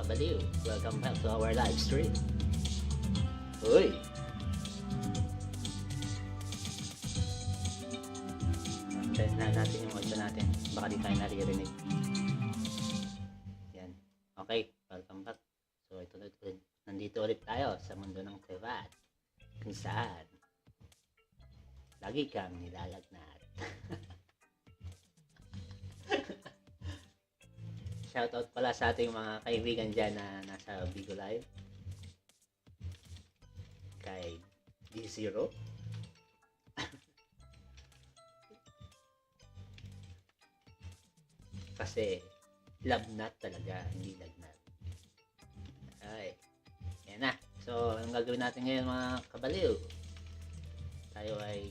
kabaliw, welcome back to our live stream. Uy! Check na natin yung audio natin, baka di tayo naririnig. Yan, okay, welcome back. So ito ulit, nandito ulit tayo sa mundo ng Teyvat, kung saan lagi kang nilalagnat. Shoutout pala sa ating mga kaibigan dyan na nasa Bigo Live. Kay D0. Kasi love nut talaga, hindi lagnat. Ay, yan na. So, ang gagawin natin ngayon mga kabaliw, tayo ay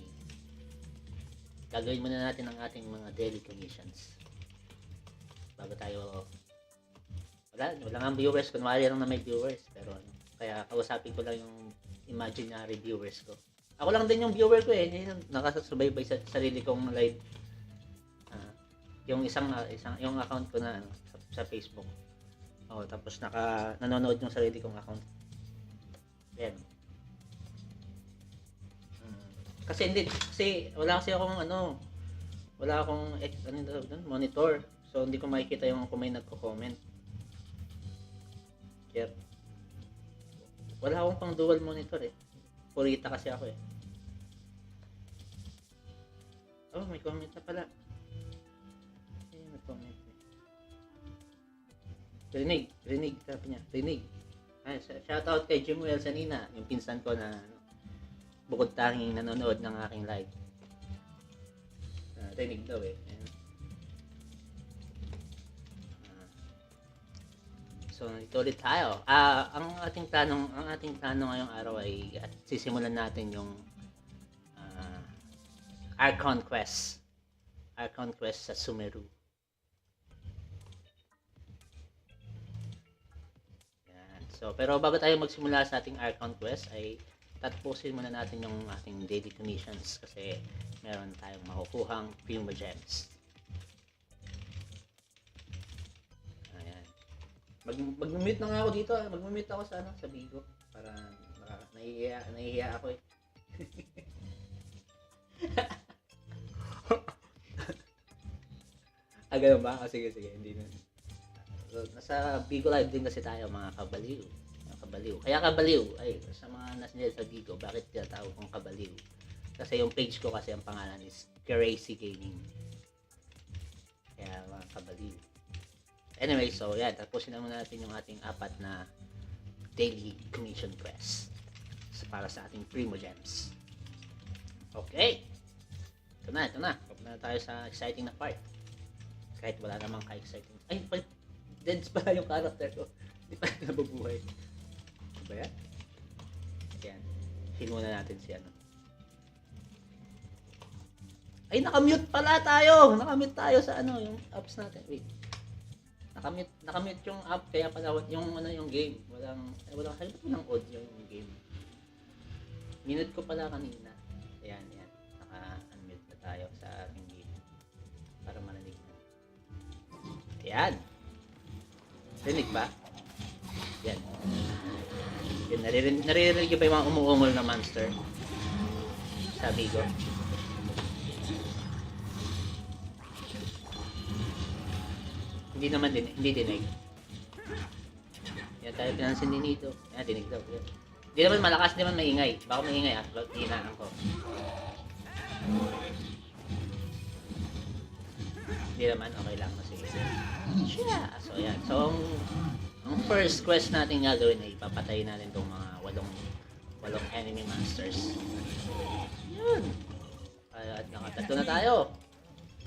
gagawin muna natin ang ating mga daily commissions bago tayo wala nga viewers, kunwari lang na may viewers, pero kaya kausapin ko lang yung imaginary viewers ko. Ako lang din yung viewer ko nakasubaybay sa sarili kong live, yung isang yung account ko na sa Facebook. Tapos nanonood yung sarili kong account. Yan. Kasi wala akong monitor. So hindi ko makikita yung kung may nagko-comment. Kaya wala akong pang dual monitor Purita kasi ako may comment na pala. Ayun, nag-comment Rinig, sabi niya. Rinig. Shoutout kay Jimuel Sanina, yung pinsan ko na bukod tanging nanonood ng aking live. Rinig daw So ito ulit tayo. Ang ating tanong ngayong araw ay sisimulan natin yung Archon quest sa Sumeru. Yan. So pero bago tayo magsimula sa ating Archon quest ay tapusin muna natin yung ating daily commissions kasi meron tayong makukuhang primo gems. Mag-mute na nga ako dito. Mag-mute ako sa Bigo para nahihiya ako ganun ba? Sige, hindi na. So, nasa Bigo Live din kasi tayo mga kabaliw. Kaya kabaliw ay sa mga nasa sa Bigo, bakit tinatawag kong kabaliw? Kasi yung page ko kasi ang pangalan is Crazy Gaming. Kaya mga kabaliw. Anyway, so yan, tapusin na muna natin yung ating 4 na daily commission quest para sa ating primo gems. Okay, ito na. Huwag na tayo sa exciting na part. Kahit wala namang ka-exciting. Ay, deads pala yung character ko. Hindi pa nabubuhay. Ano ba yan? Ayan, heal muna natin si Ay, nakamute pala tayo! Nakamute tayo sa yung apps natin. Wait. Nakamute yung app kaya pala yung game. Walang audio yung game. Minute ko pala kanina. Ayan. Naka-unmute na tayo sa ating game. Para marinig mo. Ayan. Rinig ba? Ayan. Yun, naririnig ko pa yung mga umuungol na monster. Sabi ko. Hindi dinig. Yan tayo pinansin din dito. Yan, dinig daw. Yan. Hindi naman malakas, hindi naman maingay. Baka maingay hinaan ko. Hindi naman, okay lang. Sige. So yan. So ang first quest natin gagawin ay papatayin natin itong mga walong enemy monsters. Yun. At nakatatlo na tayo.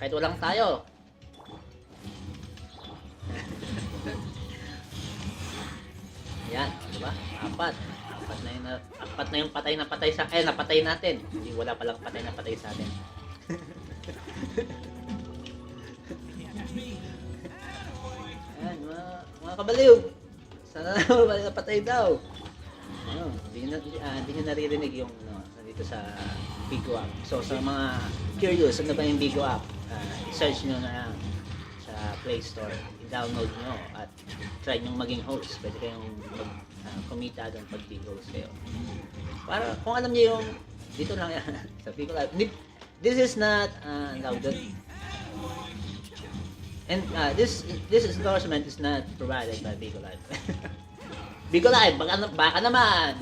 Kahit walang tayo. Yan, diba? Apat na yung patay na patay sa napatay natin. Hindi wala palang patay na patay sa atin. Yan, mga kabaliw. Sana naman napatay daw. Hindi nyo naririnig yung dito sa Bigo app. So sa mga curious, ano ba yung Bigo app? I-search nyo na lang sa Play Store. download nyo at try nyo maging host. Pwede kayong kumita doon pag host kayo. Para kung alam nyo yung dito lang yan sa Bigo Live. This is not loud. And this endorsement is not provided by Bigo Live. Bigo Live, baka naman.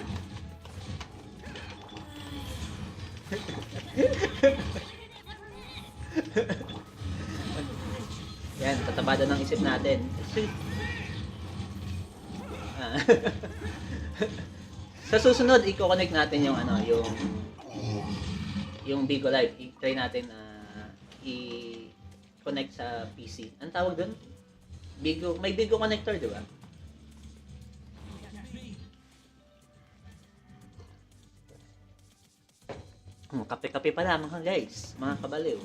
Yan, tatabada ng isip natin. Sa susunod, i-connect natin yung yung Bigo Live. I-try natin i-connect sa PC. Ang tawag doon? May Bigo connector, di ba? Kape-kape pala mga guys, mga kabaliw.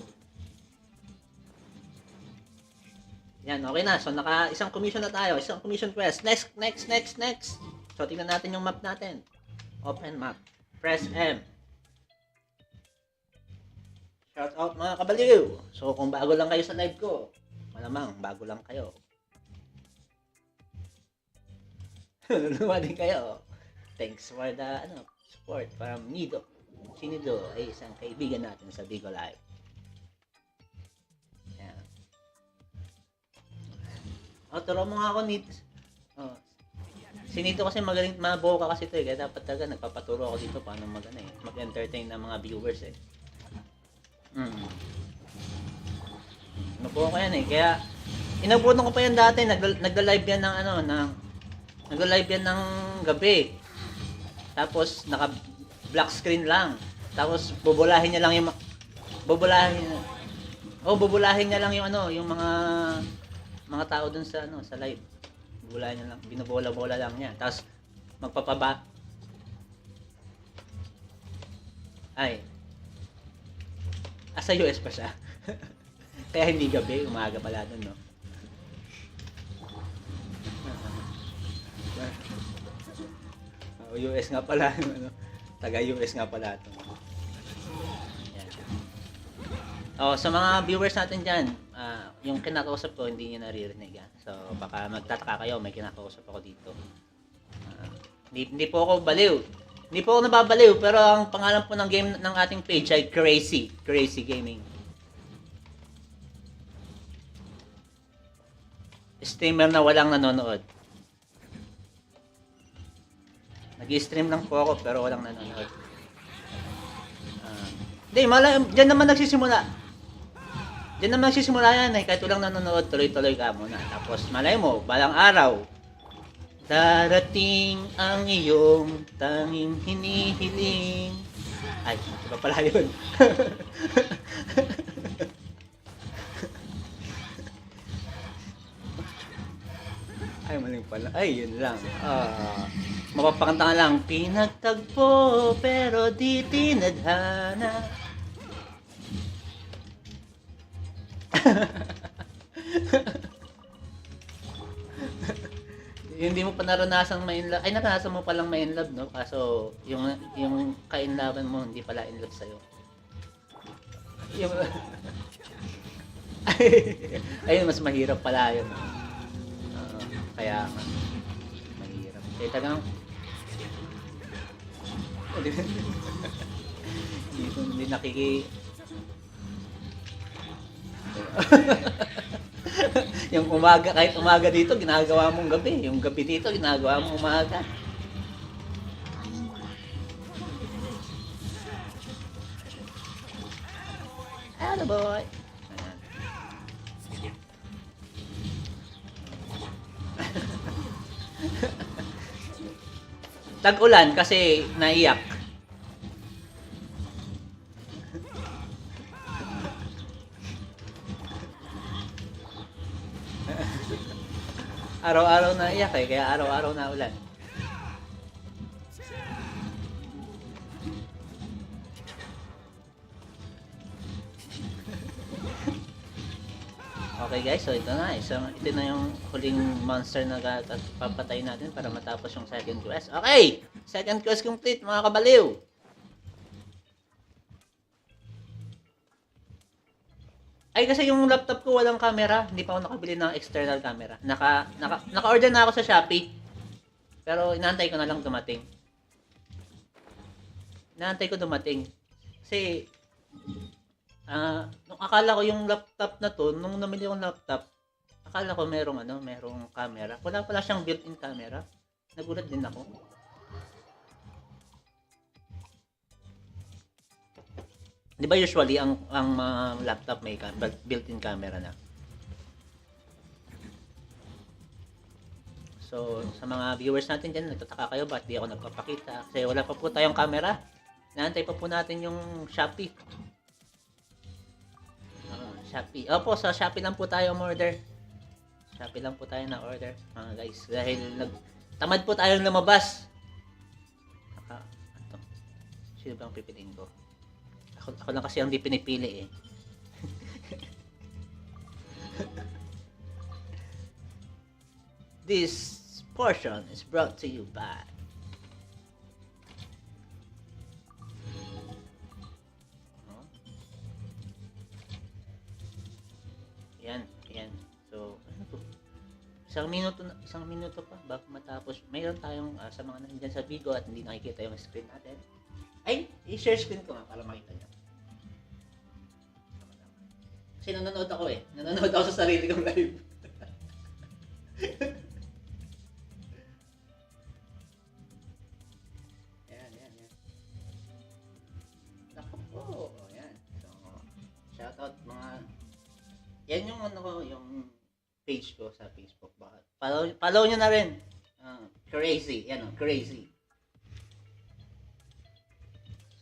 Yan, okay na. So, isang commission na tayo. Isang commission quest. Next. So, tingnan natin yung map natin. Open map. Press M. Shout out mga kabaliw. So, kung bago lang kayo sa live ko, malamang bago lang kayo. Luluwa din kayo. Thanks for the support from Nido. Si Nido ay isang kaibigan natin sa Bigo Live. Turo mo nga ako, Nito. Si Nito kasi magaling, maboka kasi ito eh. Kaya dapat talaga nagpapaturo ako dito paano mag-entertain ng mga viewers eh. Maboka yan eh. Kaya, inabutan ko pa yan dati. Nagla-live yan ng nagla-live yan ng gabi. Tapos, naka-black screen lang. Tapos, bubulahin niya lang yung... Bubulahin niya lang yung yung mga tao dun sa sa live. Bubulahin niya lang, binobola-bola lang niya. Tapos magpapaba. Sa US pa siya. Kaya hindi gabi, umaga pala dun, no. US nga pala, taga US nga pala to. Sa mga viewers natin dyan, yung kinakausap ko hindi niyo naririnig. So, baka magtataka kayo, may kinakausap ako dito. Hindi po ako baliw. Hindi po ako nababaliw, pero ang pangalan po ng game ng ating page ay Crazy Gaming. Streamer na walang nanonood. Nag-i-stream lang po ako, pero walang nanonood. Diyan naman nagsisimula. Diyan naman nagsisimula yan eh. Kahit walang nanonood, tuloy-tuloy ka muna. Tapos malay mo, balang araw, darating ang iyong tanging hinihiling. Ay, iba pala yun. Ay, maling pala. Ay, yun lang. Mapapakanta nga lang. Pinagtagpo pero di tinadhana. Hindi mo pa naranasan ma-inlove. Ay, naranasan mo palang ma-inlove, no? Kaso, yung ka-inlovean mo, hindi pala in love sa'yo. Ayun, mas mahirap pala yun. Kaya, mahirap. Kaya tagang, hindi yung umaga, kahit umaga dito, ginagawa mong gabi. Yung gabi dito, ginagawa mong umaga. Hello, boy. Tag-ulan kasi naiyak. Araw-araw na iyak eh, kaya araw-araw na ulan. Okay guys, so ito na. Ito na yung huling monster na papatay natin para matapos yung second quest. Okay! Second quest complete mga kabaliw! Ay, kasi yung laptop ko walang camera. Hindi pa ako nakabili ng external camera. Naka-order na ako sa Shopee. Pero inaantay ko na lang dumating. Inaantay ko dumating. Kasi, nung akala ko yung laptop na to, nung namili yung laptop, akala ko merong camera. Wala pala siyang built-in camera. Nagulat din ako. Di ba usually ang laptop may built-in camera na? So, sa mga viewers natin dyan, nagtataka kayo ba't di ako nagpapakita? Kasi wala pa po tayong camera. Naantay pa po natin yung Shopee. Shopee. Opo, sa Shopee lang po tayo order. Shopee lang po tayo na order, mga guys. Dahil tamad po tayong lumabas. Ito. Sino bang pipiliin ko? Ako lang kasi ang di pinipili eh. This portion is brought to you by Yan. So, ano to? Isang minuto pa bago matapos. Mayroon tayong sa mga nandiyan sa Bigo at hindi nakikita yung screen natin. Ay, i-share screen ko nga para makita niyo. Kasi nanonood ako eh. Nanonood ako sa sarili kong live. Yan. Naku po. Yan. So, shoutout mga... Yan yung yung page ko sa Facebook. Follow nyo na rin. Crazy. Yan o, crazy.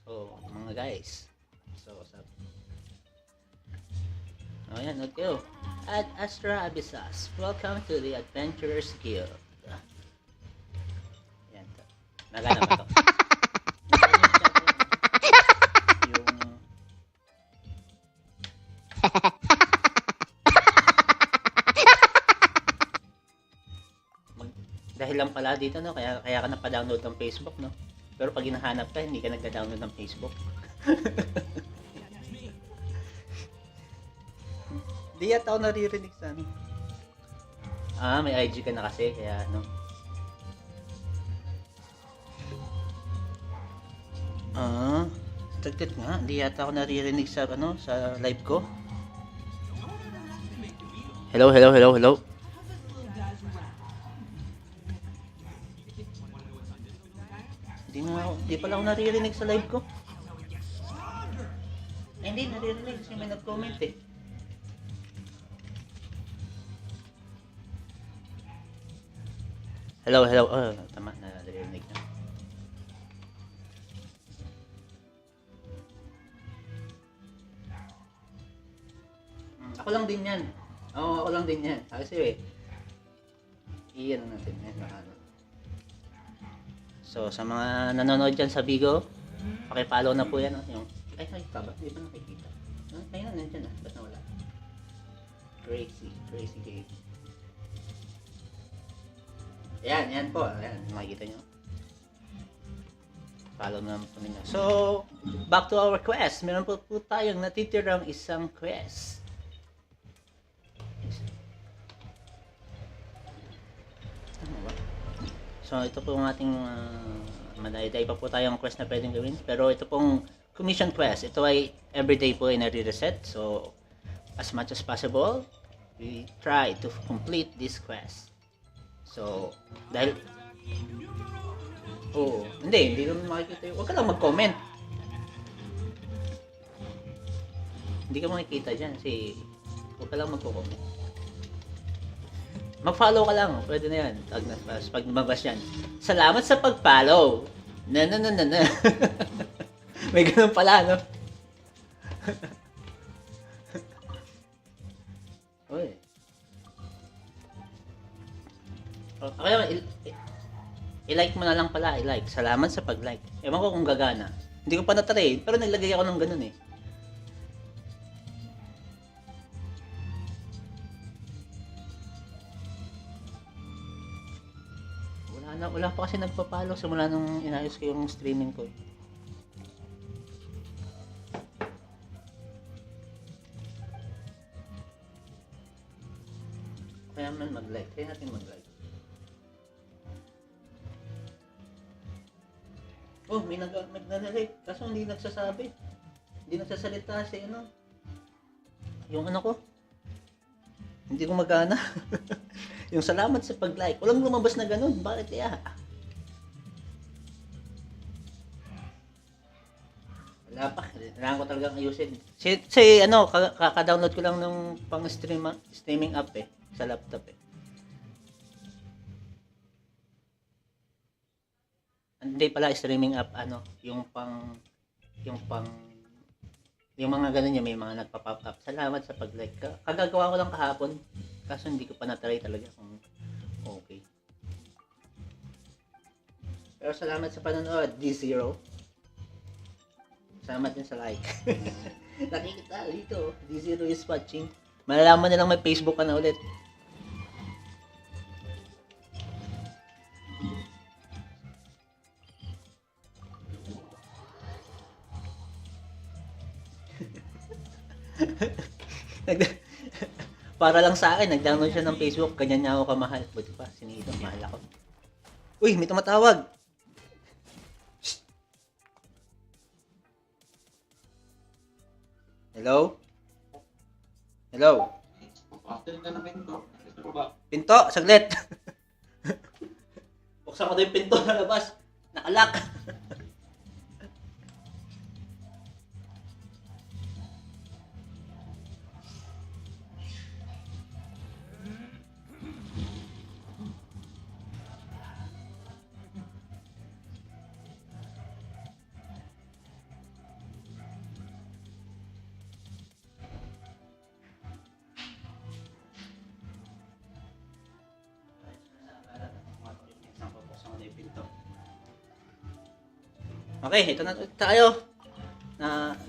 So, mga guys. So, ayan, okay. At Astra Abyssas, welcome to the Adventurers Guild. Ayan, nagana ba ito? Dahil lang pala dito, no? Kaya ka napa-download ng Facebook, no? Pero pag hinahanap ka, hindi ka nagda-download ng Facebook. Di yata ako naririnig sa ano. May IG ka na kasi, kaya ano. Tagtit nga, di yata ako naririnig sa ano, sa live ko. Hello. Di pala ako naririnig sa live ko. Hindi, naririnig kasi may nag-comment eh. Hello. Oh, tama, naririnig na. Ako lang din yan. Oo, ako lang din yan. Kasi iyan natin. So, sa mga nanonood dyan sa Bigo, pakipollow na po yan. Yung, nakikita ba? Di ba nakikita? Ayun, nandiyan na. Ba't nawala? Crazy game. Yan po. Ayan, makikita nyo. Follow na po ninyo. So, back to our quest. Meron po tayong natitirang isang quest. So, ito po ang ating madaday pa po tayong quest na pwedeng gawin. Pero ito pong commission quest. Ito ay everyday po ay nare-reset. So, as much as possible, we try to complete this quest. So, dahil... hindi ko makikita yun. Huwag ka lang mag-comment. Hindi ka makikita dyan kasi huwag ka lang mag-comment. Mag-follow ka lang, pwede na yan. Pag lumabas yan. Salamat sa pag-follow. Na. May ganun pala, no? Uy. Okay, i-like mo na lang pala, i-like. Salamat sa pag-like. Ewan ko kung gagana. Hindi ko pa natry, pero naglagay ako ng ganun eh. Wala pa kasi nagpa-follow simula nung inayos ko yung streaming ko. naman mag-like. Try natin mag-like. Oh, may nag-like. Kaso hindi nagsasabi. Hindi nagsasalita si ano. Yung ano ko. Hindi ko magana. Yung salamat sa pag-like. Walang lumabas na ganun. Bakit kaya? Wala pa. Kailangan ko talagang ayusin. Ano, kaka-download ko lang ng pang streaming app eh. Sa laptop eh. Hindi pala streaming app. Ano, yung mga ganun niya, may mga nagpa-pop up. Salamat sa pag-like. Kagagawa ko lang kahapon. Kaso hindi ko pa na-try talaga kung okay. Pero salamat sa panonood, D0. Salamat din sa like. Nakikita dito, D0 is watching. Malalaman nilang may Facebook ka na ulit. Para lang sa akin, nag-download siya ng Facebook, ganyan niya ako kamahal. Buti pa, sinito, mahal ako. Uy, may tumatawag! Shh. Hello? Hello? Pinto, saglit! Buksan ko na yung pinto na labas. Nakalak! Okay, ito na tayo.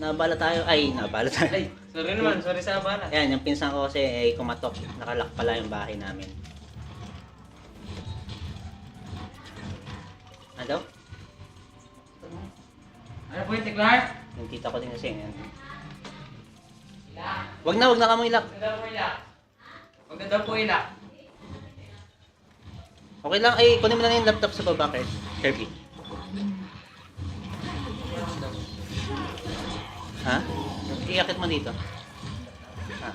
Nabala tayo. Nabala tayo. Ay, sorry naman, sorry sa abala. Ayan, yung pinsan ko kasi ay kumatok. Nakalak pala yung bahay namin. Ano? Ano po yung tiklar? Yung tita ko din kasi. Ayan. Ilak. Wag na ka mo ilak. Huwag na daw po ilak. Huwag na daw po ilak. Okay lang, kunin mo na yung laptop sa baba, Kirby. Ha? Iakit mo dito. Ha?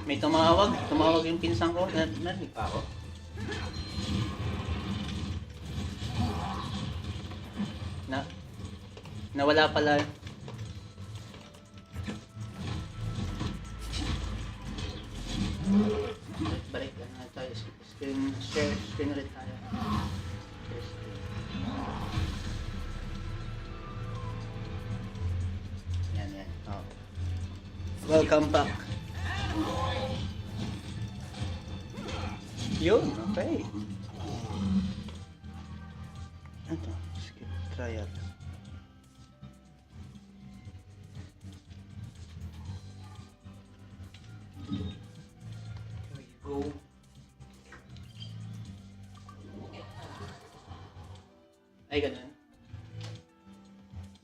May tumawag yung pinsan ko. Narinig pa ako. Nawala pala. Balik na tayo. Screen ulit tayo. Yan. Oh. Welcome back. Yun, okay. Ito, skip trial. Go. Ay, ganun.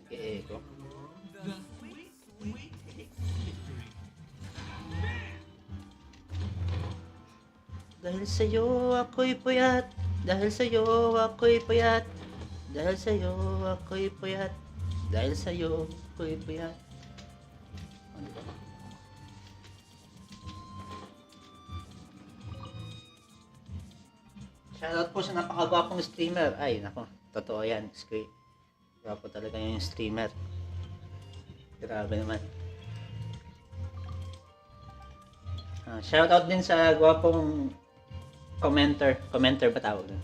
Nag-e-echo. Dahil sa'yo ako'y puyat. Dahil sa'yo ako'y puyat. Dahil sa'yo ako'y puyat. Dahil sa'yo ako'y puyat. Ano ba? Shoutout po sa napakagwapong streamer. Ay, nako. Totoo yan. Gwapo talaga yung streamer. Grabe naman. Shoutout din sa gwapong commenter. Commenter ba tawag doon?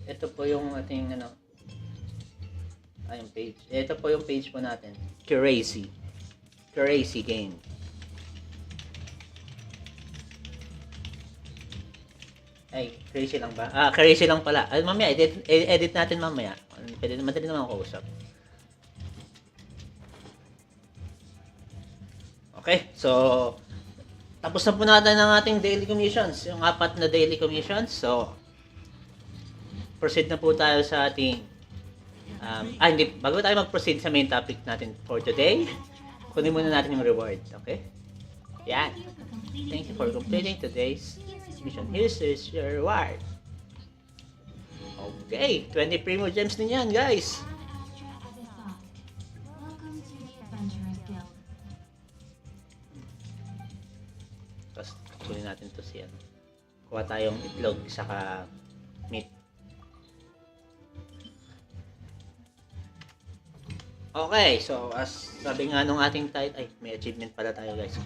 Ito po yung ating yung page. Ito po yung page po natin. Crazy Game. Ay, crazy lang ba? Ah, crazy lang pala. Ay, mamaya, edit natin mamaya. Pwede naman din naman ako usap. Okay, so tapos na po natin ang ating daily commissions. Yung 4 na daily commissions. So, proceed na po tayo sa ating hindi. Bago tayo mag-proceed sa main topic natin for today, kunin muna natin yung reward. Okay? Yan. Thank you for completing today's mission. Here's your reward. Okay. 20 primo gems din yan, guys. Tapos, kunin natin to si ano. Kuha tayong itlog, saka meat. Okay, so as sabi nga nung ating title, ay, may achievement pala tayo, guys.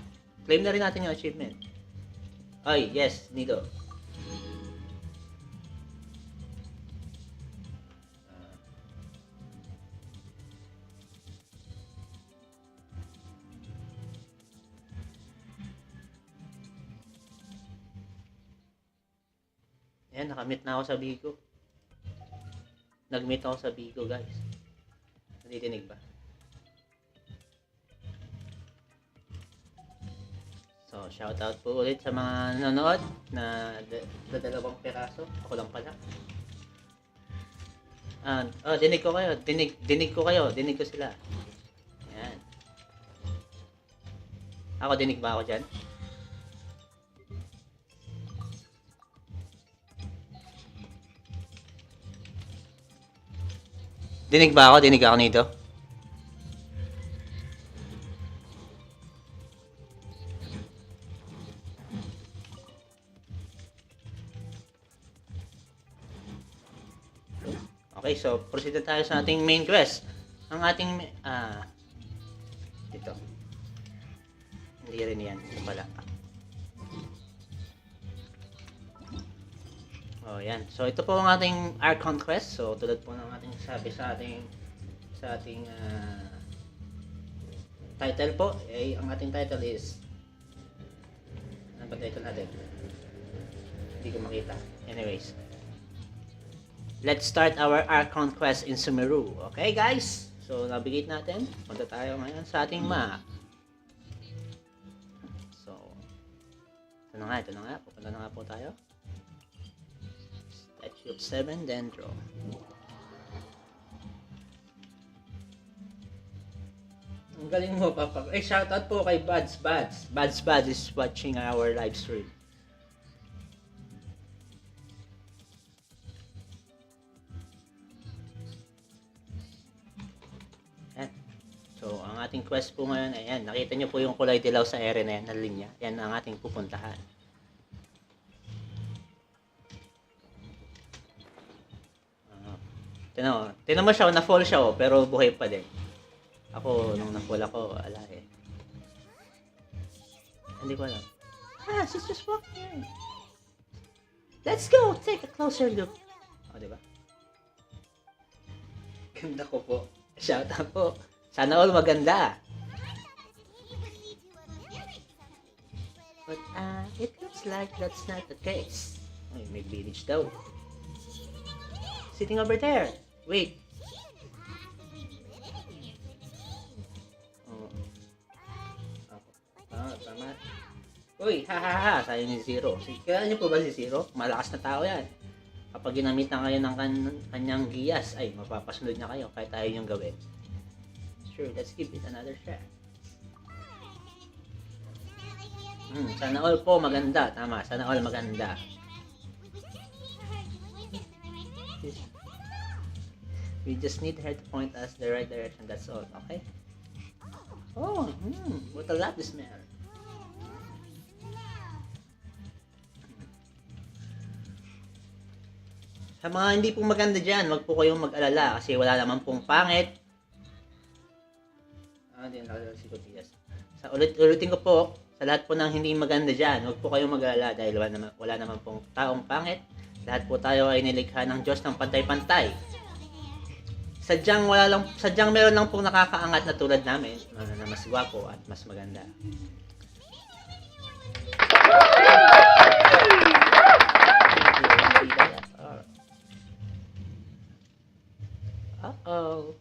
Claim na rin natin yung achievement. Ay, yes, Nido. Ayan, nakamit na ako sa Bigo. Nag-meet ako sa Bigo, guys. Nadidinig ba? So, shoutout po ulit sa mga nanonood na dalawang piraso. Ako lang pala. Dinig ko kayo. Dinig ko kayo. Dinig ko sila. Ayan. Ako, dinig ba ako dyan? Dinig ba ako? Dinig ako nito? Okay, so proceed na tayo sa ating main quest. Ang ating dito. Hindi rin yan. Ito pala. Oh, yan. So ito po ang ating Archon quest. So tulad po ng ating sabi sa ating title po, ang ating title is ano ba title natin? Hindi ko makita. Anyways, let's start our Archon quest in Sumeru. Okay, guys? So navigate natin. Punta tayo ngayon sa ating map. So ito na nga. Pupunta na nga po tayo. Statue of 7 Dendro. Ang galing mo, Papa. Shoutout po kay Buds. Buds is watching our live stream. Ayan. So, ang ating quest po ngayon, ayan. Nakita nyo po yung kulay dilaw sa area na yan, na linya. Yan ang ating pupuntahan. Tinan mo siya, na-fall siya pero buhay pa din. Ako, nung na-fall ako, ala eh. Hindi ko alam. She's just walking here. Let's go, take a closer look. Diba? Ganda ko po. Shout out po. Sana all maganda. But it looks like that's not the case. Ay, may village daw. Sitting over there. Wait. Tama. Uy, hahaha. Sayo ni Zero. Kaya niyo po ba si Zero? Malakas na tao yan. Kapag ginamit na kayo ng kanyang giyas, ay, mapapasunod na kayo kahit ayaw niyong gawin. Sure, let's give it another shot. Sana all po maganda. Tama, sana all maganda. We just need her to point us the right direction, that's all, okay? Oh, what a lovely smell. Sa mga hindi pong maganda dyan, wag po kayong mag-alala kasi wala naman pong pangit. Hindi nakalala si Kotias. Ulitin ko po, sa lahat po ng hindi maganda dyan, wag po kayong mag-alala dahil wala naman pong taong pangit. Lahat po tayo ay nilikha ng Diyos ng pantay-pantay. Sadyang meron lang pong nakakaangat na tulad namin na mas gwapo at mas maganda. Uh-oh.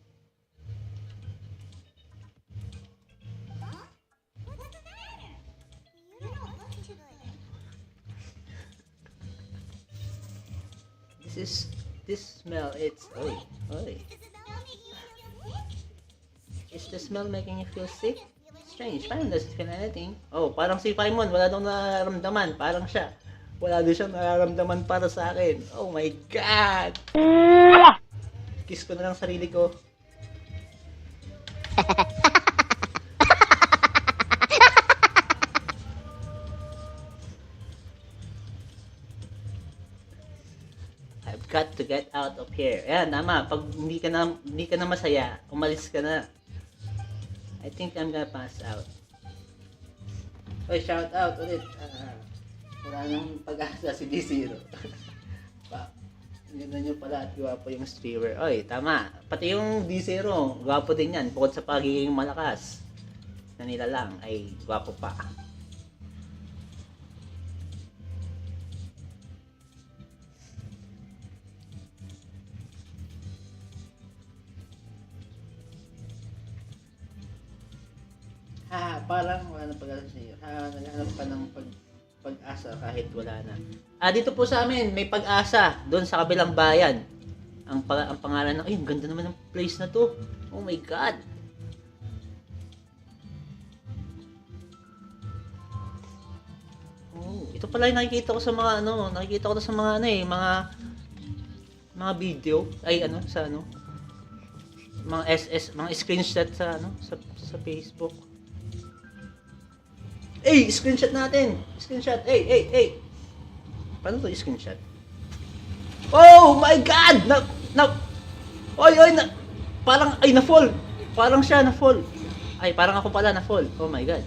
This smell, it's, oy. Is the smell making you feel sick? Strange, parang doesn't feel anything. Oh, parang si Paimon, wala daw nararamdaman, parang siya. Wala din siyang nararamdaman para sa akin. Oh my God! Kiss ko na lang sarili ko. I've got to get out of here. Ayan, tama. Pag hindi ka na masaya, umalis ka na. I think I'm gonna pass out. Oy, shout out ulit. Wala nang pag-asa si D0. Ganda nyo pala at gwapo yung streamer. Oy, tama. Pati yung D0, gwapo din yan. Bukod sa pagiging malakas na nila lang, ay gwapo pa. Parang wala nang pag-asa sa iyo. Naghahanap pa ng pag-asa kahit wala na. Dito po sa amin, may pag-asa doon sa kabilang bayan. Ang pangalan ng, ay, ang ganda naman ng place na to. Oh my God. Oh, ito pala yung nakikita ko sa mga nakikita ko to sa mga mga video, ay sa mga mga screenshot sa sa Facebook. Screenshot natin. Screenshot. Paano to screenshot? Oh my God! Parang, na-fall. Parang siya na-fall. Ay, parang ako pala na-fall. Oh my God.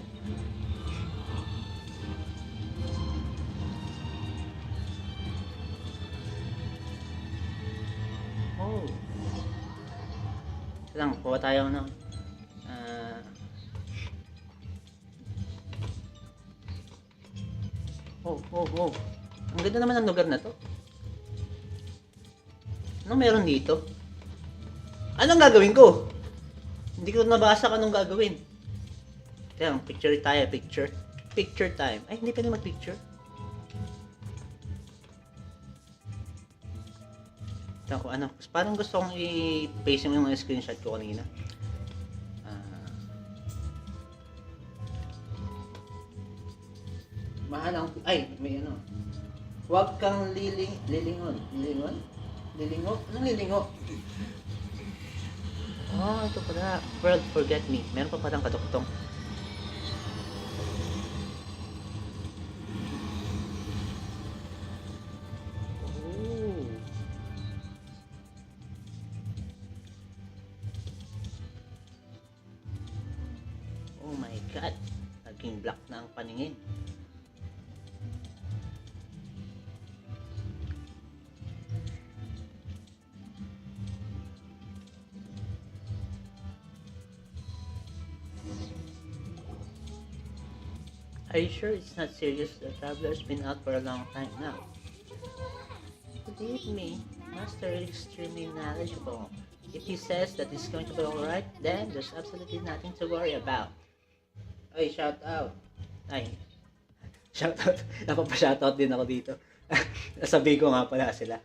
Oh. Lang, kuha tayo Oh. Ang ganda naman ng lugar na to. Anong meron dito? Anong gagawin ko? Hindi ko nabasa kung anong gagawin. Kaya, picture tayo, picture. Picture time. Ay, hindi pwede mag-picture. Ito ko, parang gusto kong i-paste yung mga screenshot ko kanina. Mahal ang, may huwag kang lilingon. Lilingo? Anong lilingo? Oh, ito pala. World Forget Me. Meron pa palang katuktong. Oh my God. Naging black na ang paningin. Are you sure it's not serious? The traveler's been out for a long time now. Believe me, Master is extremely knowledgeable. If he says that it's going to be alright, then there's absolutely nothing to worry about. Ay, shout out. Shout out. Napapa-shoutout din ako dito. Nasabi ko nga pala sila.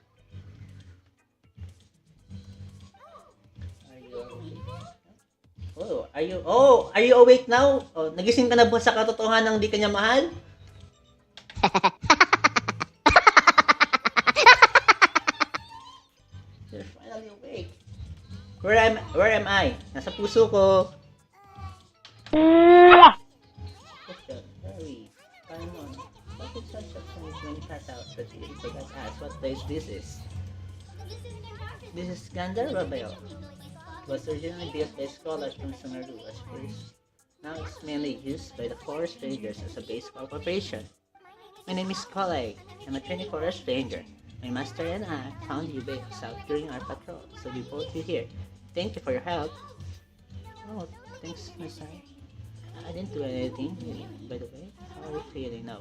Are you awake now? Oh, nagising ka na ba sa katotohanan ng di kanya mahal? You're finally awake. Where am I? Nasa puso ko. Question. Hurry. Come on. What did such a thing when you cut out that you forgot to ask what place this is? This is Gandharva. It was originally built by scholars from Sumeru as first. Now it's mainly used by the forest rangers as a base for operation. My name is Kolei. I'm a 24-hour ranger. My master and I found you by yourself during our patrol, so we brought you here. Thank you for your help. Oh, thanks, my son. I didn't do anything, by the way. How are you feeling now?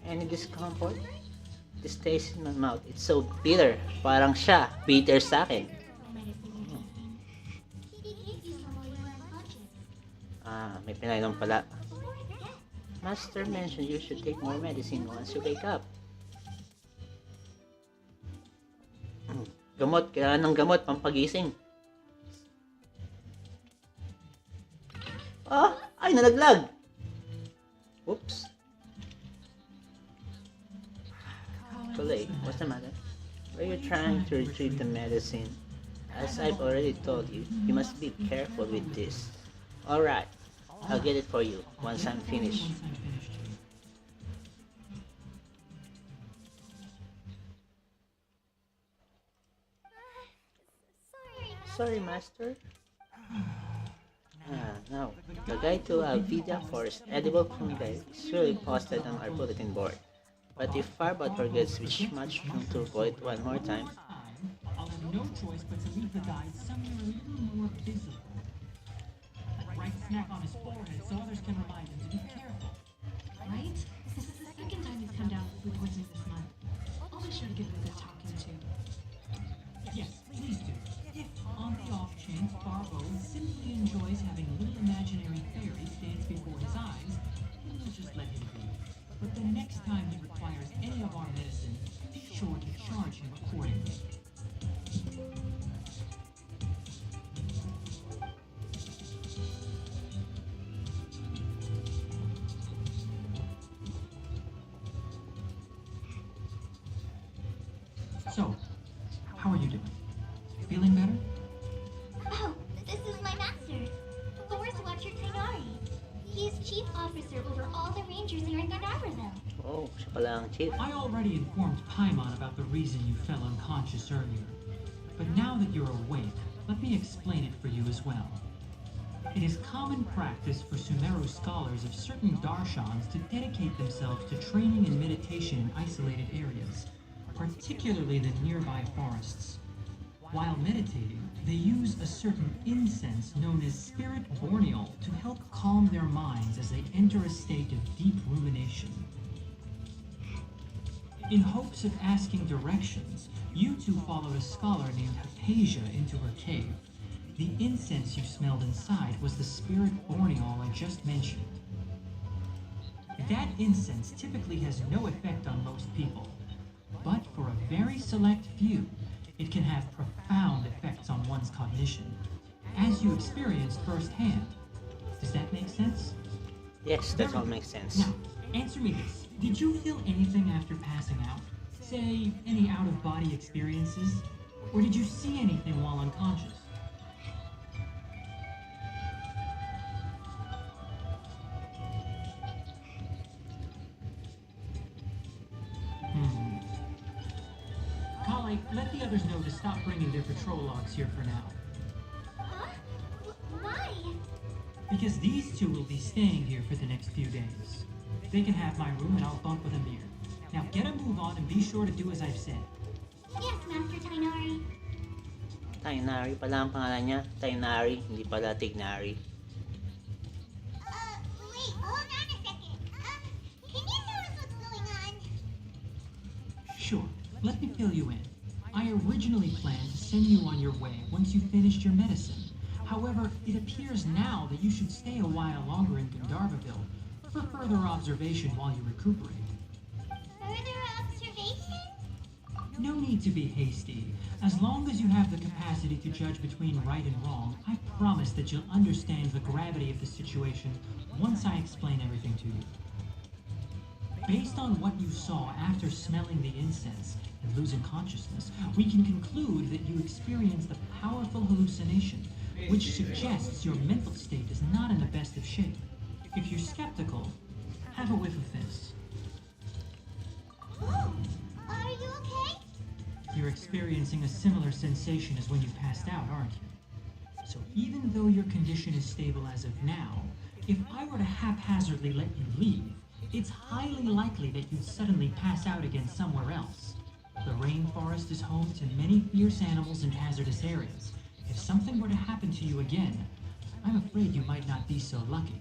Any discomfort? This taste in my mouth, it's so bitter. Parang siya, bitter sa akin. May pinainom pala. Master mentioned you should take more medicine once you wake up. Gamot, kailangan ng gamot, pampagising. Ay, nalaglag! Whoops. Too late. What's the matter? Are you trying to retrieve the medicine? As I've already told you, you must be careful with this. Alright, I'll get it for you once I'm finished. Sorry, Master. No. The guide to Vidya Forest edible fungi is really posted on our bulletin board. But if Farbot forgets which mushroom to avoid one more time, I'll have no choice but to leave the guide somewhere a little more visible. A bright snack on his forehead so others can remind him to be careful. Right? This is the second time you've come down with food poisoning this month. I'll be sure to give him a good talking to. Yes, please do. If, on the off chance, Barbo simply enjoys having little imaginary fairies dance before his eyes, then we'll just let him be. But the next time he requires any of our medicine, be sure to charge him accordingly. So, how are you doing? Feeling better? Oh, this is my master, Forest Watcher Tainari. He is chief officer over all the rangers here in Gandharvaville. oh, siya pala ang chief. I already informed Paimon about the reason you fell unconscious earlier. But now that you're awake, let me explain it for you as well. It is common practice for Sumeru scholars of certain darshans to dedicate themselves to training and meditation in isolated areas, particularly the nearby forests. While meditating, they use a certain incense known as spirit borneal to help calm their minds as they enter a state of deep rumination. In hopes of asking directions, you two followed a scholar named Hypatia into her cave. The incense you smelled inside was the spirit borneal I just mentioned. That incense typically has no effect on most people, but for a very select few, it can have profound effects on one's cognition, as you experienced firsthand. Does that make sense? Yes, that all makes sense. Now, answer me this. Did you feel anything after passing out? Say, any out-of-body experiences? Or did you see anything while unconscious? Kale, let the others know to stop bringing their patrol logs here for now. Huh? Why? Because these two will be staying here for the next few days. They can have my room and I'll bunk with Amir. Now get a move on and be sure to do as I've said. Yes, Master Tainari. Tainari pala ang pangalan niya. Tainari, hindi pala Tignari. Wait, hold on a second. Can you tell us what's going on? Sure, let me fill you in. I originally planned to send you on your way once you finished your medicine. However, it appears now that you should stay a while longer in Gandharvaville for further observation while you recuperate. Further observation? No need to be hasty. As long as you have the capacity to judge between right and wrong, I promise that you'll understand the gravity of the situation once I explain everything to you. Based on what you saw after smelling the incense and losing consciousness, we can conclude that you experienced a powerful hallucination, which suggests your mental state is not in the best of shape. If you're skeptical, have a whiff of this. Oh, are you okay? You're experiencing a similar sensation as when you passed out, aren't you? So even though your condition is stable as of now, if I were to haphazardly let you leave, it's highly likely that you'd suddenly pass out again somewhere else. The rainforest is home to many fierce animals and hazardous areas. If something were to happen to you again, I'm afraid you might not be so lucky.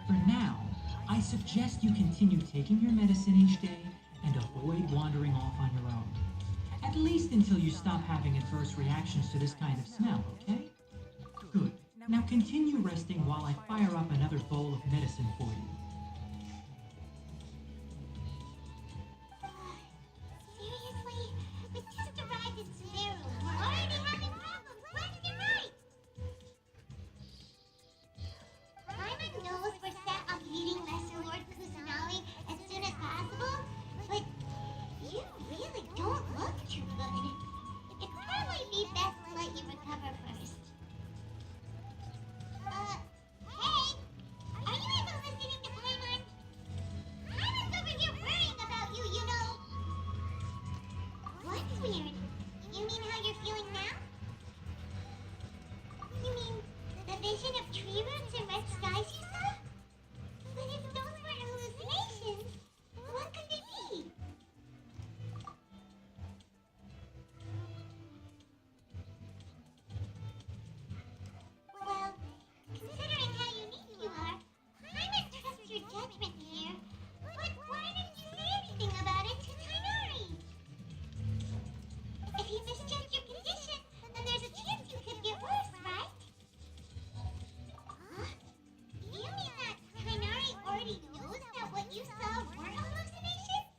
For now, I suggest you continue taking your medicine each day and avoid wandering off on your own. At least until you stop having adverse reactions to this kind of smell, okay? Good. Now continue resting while I fire up another bowl of medicine for you. Seriously? We just arrived in Sumeru. We're already having problems left and right. Paimon knows we're set on meeting Lesser Lord Kusanali as soon as possible, but you really don't look too good. It'd probably be best to let you recover first. Hey! Are you even listening to Paimon? Paimon's over here worrying about you, you know. What's weird? You mean how you're feeling now? You mean the vision of tree roots and red skies you saw? But if those were hallucinations, what could they be? Well, considering how unique you are, I might trust your judgment here. But why didn't you say anything about it to Tainari? If he misjudged your condition, then there's a chance you could get worse, right? Huh? Do you mean that Tainari already knows that what you saw were hallucinations?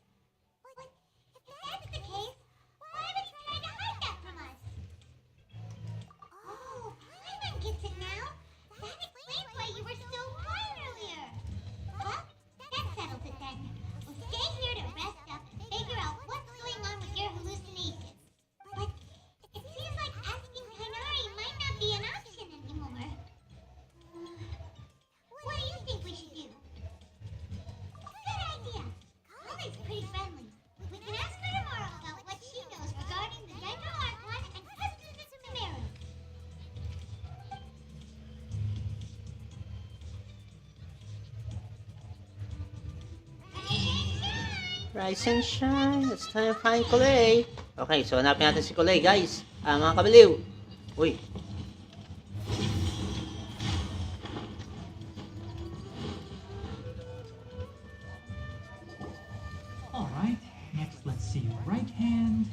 But if that's the case, why would he try to hide that from us? Oh, Paimon gets it now. That explains why you were so quiet earlier. Well, that settles it then. We'll stay here to rest up and figure out what's going on with your hallucinations. But it seems like asking Tainari might not be an option anymore. What do you think we should do? Good idea. Kale's pretty friendly. We can ask her tomorrow about what she knows regarding the Dendro Archon and Customs of Sumeru. Rise and shine. It's time to find Kulay. Okay, so hanapin natin si Kulay, guys. Mga kabaliw. Uy. All right. Next, let's see your right hand.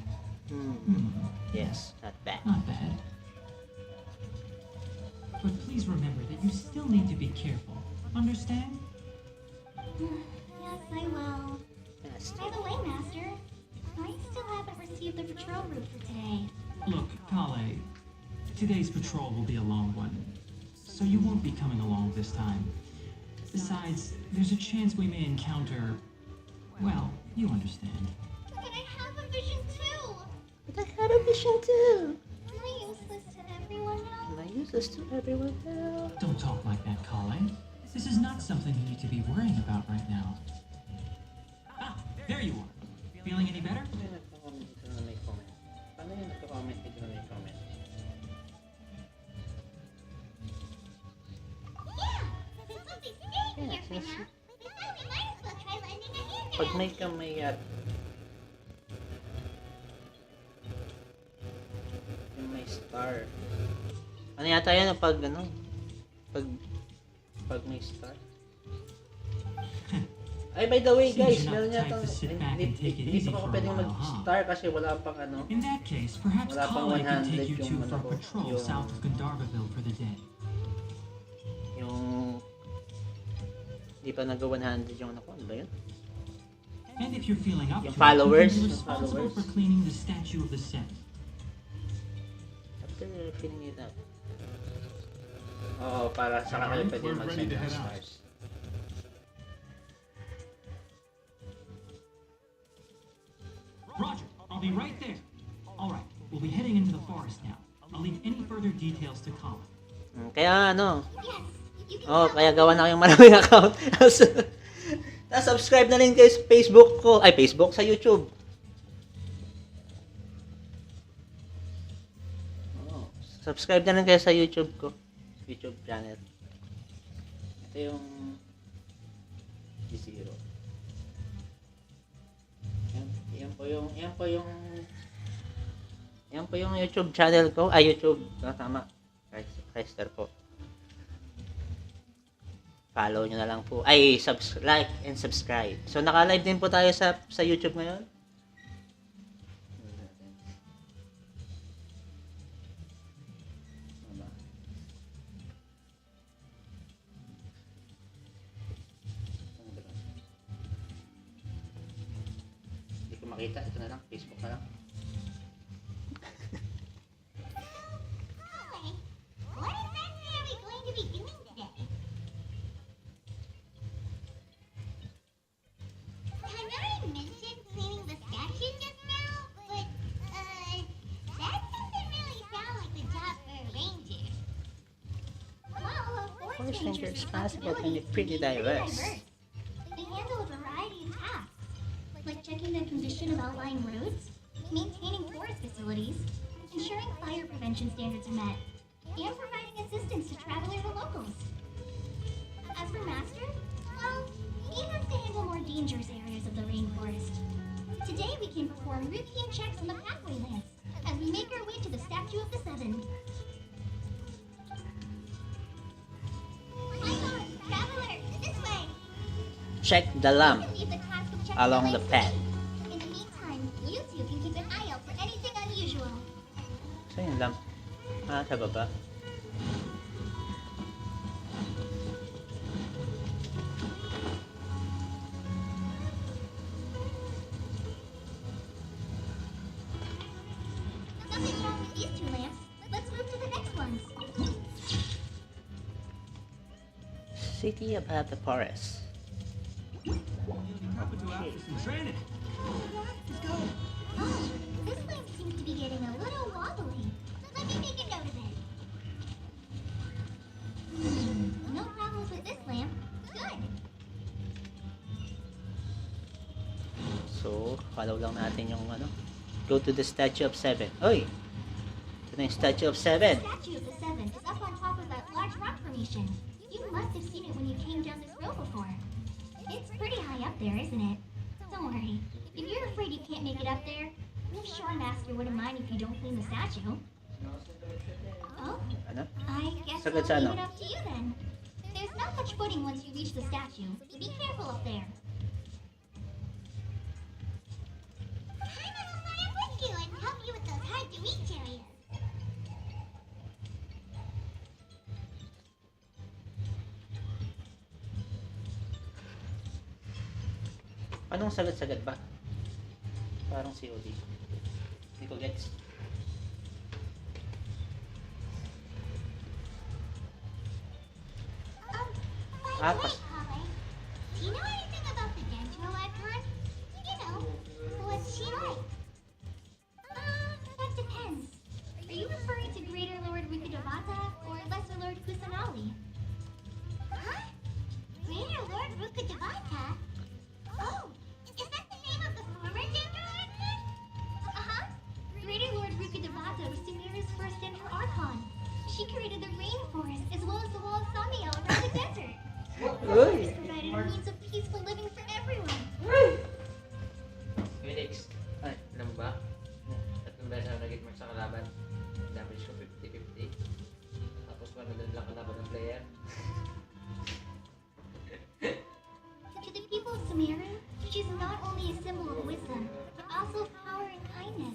Yes, not bad. Not bad. But please remember that you still need to be careful. Understand? Yes, I will. Yes. By the way, Master, I still haven't received the patrol route for today. Look, Kale, today's patrol will be a long one, so you won't be coming along this time. Besides, there's a chance we may encounter, well, you understand. But I have a vision too. But I had a vision too. Am I useless to everyone now? Am I useless to everyone now? Don't talk like that, Kale. This is not something you need to be worrying about right now. Ah, there you are. Feeling any better? Paano yung nagko-comment dito na may comment? Paano yung nagko-comment dito na may comment? Yeah! Since we'll be staying Yeah, here for since- now, we thought we might as well try lending a hand Pag today. may kamay at yung may star. Ano yata yan pag ano? Pag may star. Ay, by the way, guys, Seems you're meron not yata the type to sit back and take it hindi easy pa ako for a pwedeng while, mag-star kasi wala pang ano. In that case, perhaps Wala pang Kale can 100 take you yung two for ano ko, patrol yung- south of Gandharvaville for the day. Yung hindi pa nag-100 yung ano ko. Ano ba yun? And if you're feeling up Yung to followers, it, you yung can be responsible followers. for cleaning the statue of the set. After filling it up. Oo, para sa kayo pwede We're ready mag-send to ng head out. stars. Roger, I'll be right there. All right, we'll be heading into the forest now. I'll leave any further details to Kale. Kaya ano, Yes, you can oh, help. kaya gawa na kayong maraming account. Tapos subscribe na rin kayo sa Facebook ko. Ay, Facebook, sa YouTube. Oh, subscribe na rin kayo sa YouTube ko. YouTube channel. Ito yung D0. Yan po yung YouTube channel ko. Ay, YouTube. Tama. Kaister po. Follow nyo na lang po. Ay, like and subscribe. So, naka-live din po tayo sa YouTube ngayon. makita. Ito na lang, Facebook na lang. Hi. What exactly are we going to be doing today? I know I mentioned cleaning the statue just now, but, that doesn't really sound like the job for a ranger. Well, a forest ranger's responsible can be responsibilities pretty diverse. They handle a variety of tasks, like checking the condition of outlying roads, maintaining forest facilities, ensuring fire prevention standards are met, and providing assistance to travelers and locals. As for Master, well, he has to handle more dangerous areas of the rainforest. Today we can perform routine checks on the pathway lands as we make our way to the Statue of the Seven. Traveler, this way! Check the lamp Leave the task of checking along the lands path. to me. In the meantime, you two can keep an eye out for anything unusual. So yung lamp. Sa baba. Nothing wrong with these two lamps. Let's move to the next ones. City above the forest. Open to after some training. Oh, this lamp seems to be getting a little wobbly. Let me make a note of it. No problems with this lamp. Good. So, follow lang natin yung ano. Go to the Statue of Seven. Oy! Ito na yung Statue of Seven. The Statue of the Seven is up on top of that large rock formation. You must have seen it when you came down this road before. It's pretty high up there, isn't it? Don't worry. If you're afraid you can't make it up there, I'm sure Master wouldn't mind if you don't clean the statue. Oh, Ano? I guess Sagad I'll sa leave ano? it up to you then. There's not much footing once you reach the statue, so be careful up there. I'm with you and help you with those hard-to-reach areas. Anong sagad-sagad ba? Parang COD. Hindi ko gets. By the way, Pas- Holly, do you know anything about the Genshin Archon? You know, what's she like? That depends. Are you referring to Greater Lord Rukadevata or Lesser Lord Kusanali? Huh? Greater Lord Rukadevata? Oh, is that the name of the former Genshin Archon? Uh-huh. Greater Lord Rukadevata was Sumeru's first Genshin Archon. She created the rainforest as well as the wall of Samio around the desert. Uy! Provided a means of peaceful living for everyone. Phoenix, Ay. alam mo ba? Tatlong beses ako nag-match sa kalaban. Damage ko 50-50. Tapos wala na lang kalaban ng player. To the people of Sumeru, she's not only a symbol of wisdom, but also of power and kindness.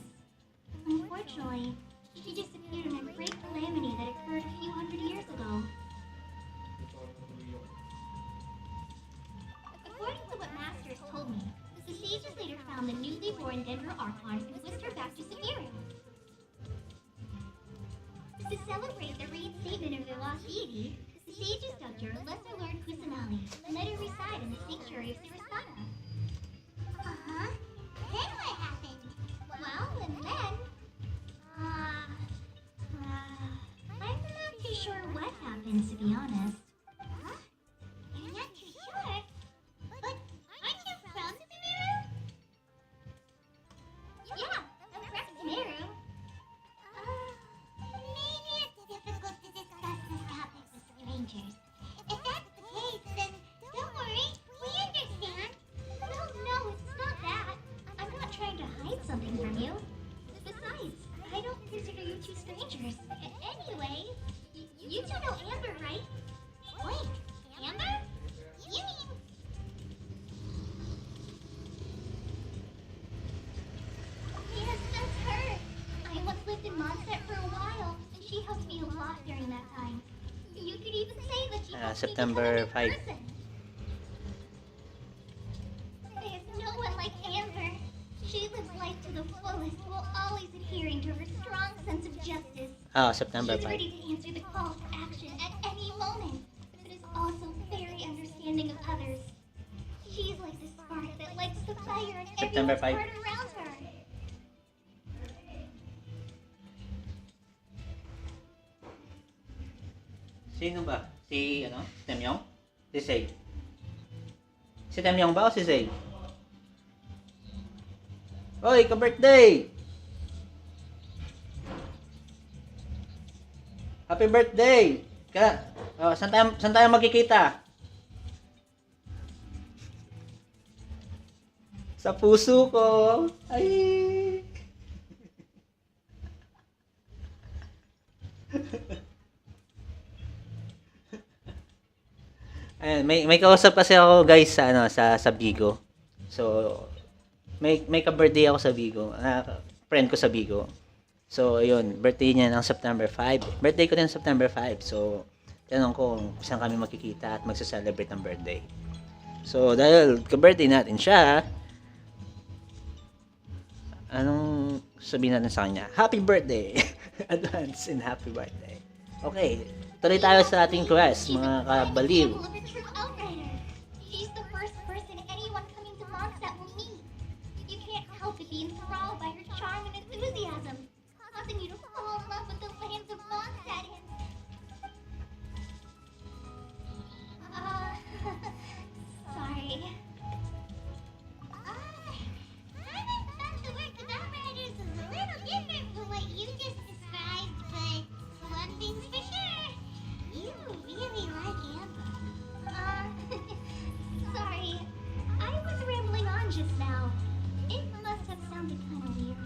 Unfortunately, she disappeared in a great calamity that occurred a few hundred years ago. According to what Masters told me, the sages later found the newly born Dendro Archon and whisked her back to Sumeru. To celebrate the reinstatement of their lost deity, the sages dubbed her Lesser Lord Kusanali and let her reside in the sanctuary of Sirasana. Uh-huh. Then what happened? Well, and then... I'm not too sure what happened, to be honest. Huh? You're not too sure? But aren't you from Sumeru? Yeah, I'm from Sumeru. Maybe it's difficult to discuss this topic with strangers. If that's the case, then don't worry, we understand. No, it's not that. I'm not trying to hide something from you. Besides, I don't consider you two strangers. Anyway, you two know Amber, right? Wait, Amber? You mean... Yes, that's her. I once lived in Mondstadt for a while, and she helped me a lot during that time. You could even say that she helped September me become a 5. good person. There's no one like Amber. She lives life to the fullest while always adhering to her strong sense of justice. September She's 5. ready to answer the call to action at any moment, but is also very understanding of others. She's like the spark that lights the fire in September everyone's 5. heart around her. Sino ba? Si, si Temyong? Si Zay? Si Temyong ba o si Zay? Oy, ka-birthday! Happy birthday! Saan tayo magkikita? Sa puso ko. Ay! Ayan, may kausap kasi ako guys sa Bigo. So may ka-birthday ako sa Bigo. Friend ko sa Bigo. So ayun, birthday niya ng September 5. Birthday ko din September 5. So tanong ko kung saan kami magkikita at magse-celebrate ng birthday. So dahil ka-birthday natin siya, anong sabihin natin sa kanya? Happy birthday! Advance and happy birthday. Okay, tuloy tayo sa ating quest, mga kabaliw. She's the first person anyone coming to Mondstadt will meet. You can't help but be enthralled by her charm and enthusiasm, causing you to fall in love with the lands of Mondstadt and... sorry. I thought the work of outriders was a little different from what you just described, but one thing's for sure. You really like Amber. Sorry. I was rambling on just now. It must have sounded kind of weird.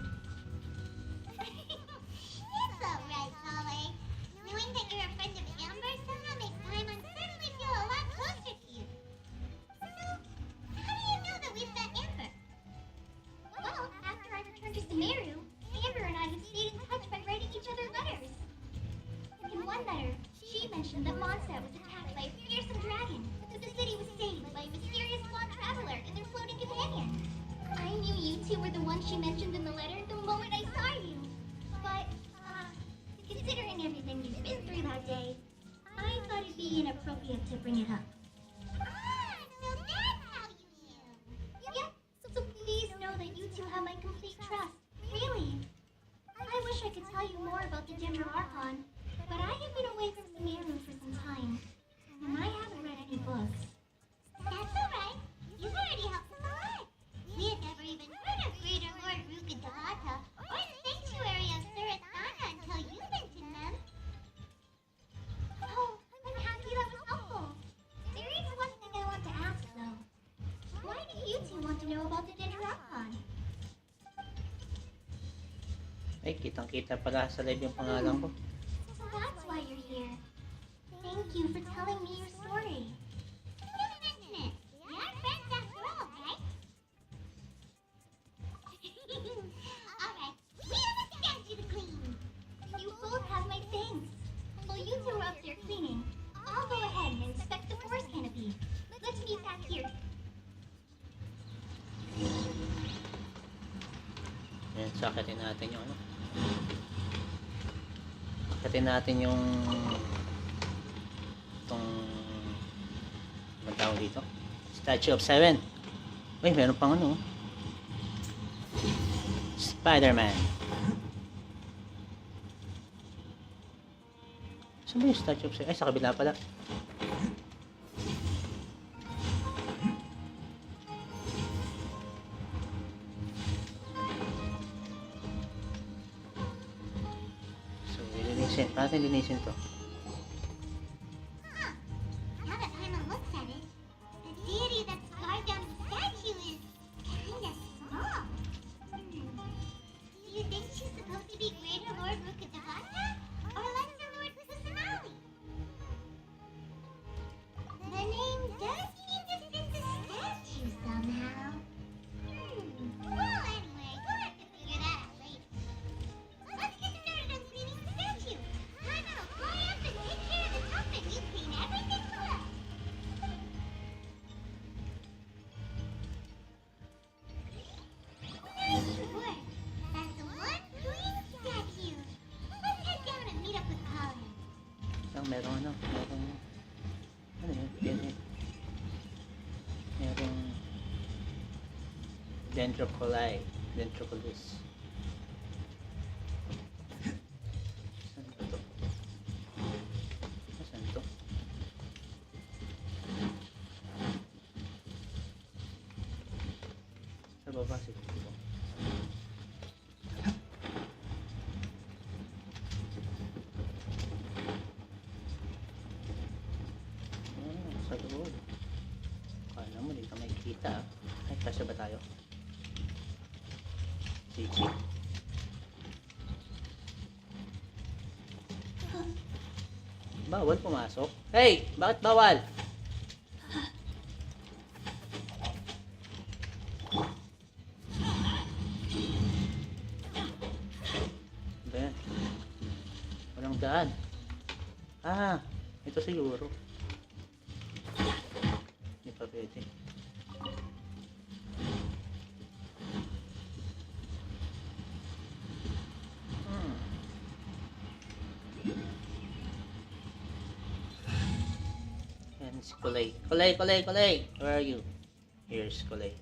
It's alright, Molly. Knowing that you're a friend of Amber somehow makes Paimon certainly feel a lot closer to you. So, how do you know that we've met Amber? Well, after I returned to Sumeru, Amber and I have stayed in touch by writing each other letters. In one letter, she mentioned that Mondstadt was attacked by a fearsome dragon, but the city was saved by a mysterious blonde traveler and their floating companion. I knew you two were the ones she mentioned in the letter the moment I saw you. But, considering everything you've been through that day, I thought it'd be inappropriate to bring it up. So that's how you knew. Yep, so please know that you two have my complete trust. Really. I wish I could tell you more about the gender Archon, but I have been away from Sumeru for some time, and I haven't read any books. That's alright. You've already helped us a lot. We had never even heard of Greater Lord Rukadahata or the Sanctuary of Surathana until you mentioned them. Oh, I'm happy that was helpful. There is one thing I want to ask, though. Why do you two want to know about the gender Archon? Ay, kitang-kita pala sa live yung pangalan ko. So that's why you're here. Thank you for telling me your story. You didn't mention it. We are friends after all, right? Alright, we understand you the clean. You both have my thanks. While you two are up there cleaning, I'll go ahead and inspect the forest canopy. Let's meet back here. Ayan, so akitin natin yung akitin natin yung itong anong tawag dito? Statue of 7. Uy, meron pang Spider-Man. Saan ba yung Statue of 7? Ay, sa kabila pala. Paano natin linisin to? Now that Paimon looks at it, the deity that's carved on the statue is kinda small. Do you think she's supposed to be Greater Lord Rukadahata or Lesser Lord Kusanali? The name does seem to fit the statue somehow. Well, anyway, we'll have to figure that out later. Let's get started on cleaning the statue. Paimon will fly up merong ano yun? Merong Dendrocolus. Saan ba to? Saan to? Sa baba siguro. Sa loob. Kala mo dito may kita. Ay, kasya ba tayo? Chichi. Bawal pumasok? Hey! Bakit bawal? Ba yan? Walang daan. Ah! Ito siguro. Hindi pa pwede. And si Kulay. Kulay! Where are you? Here's Kulay.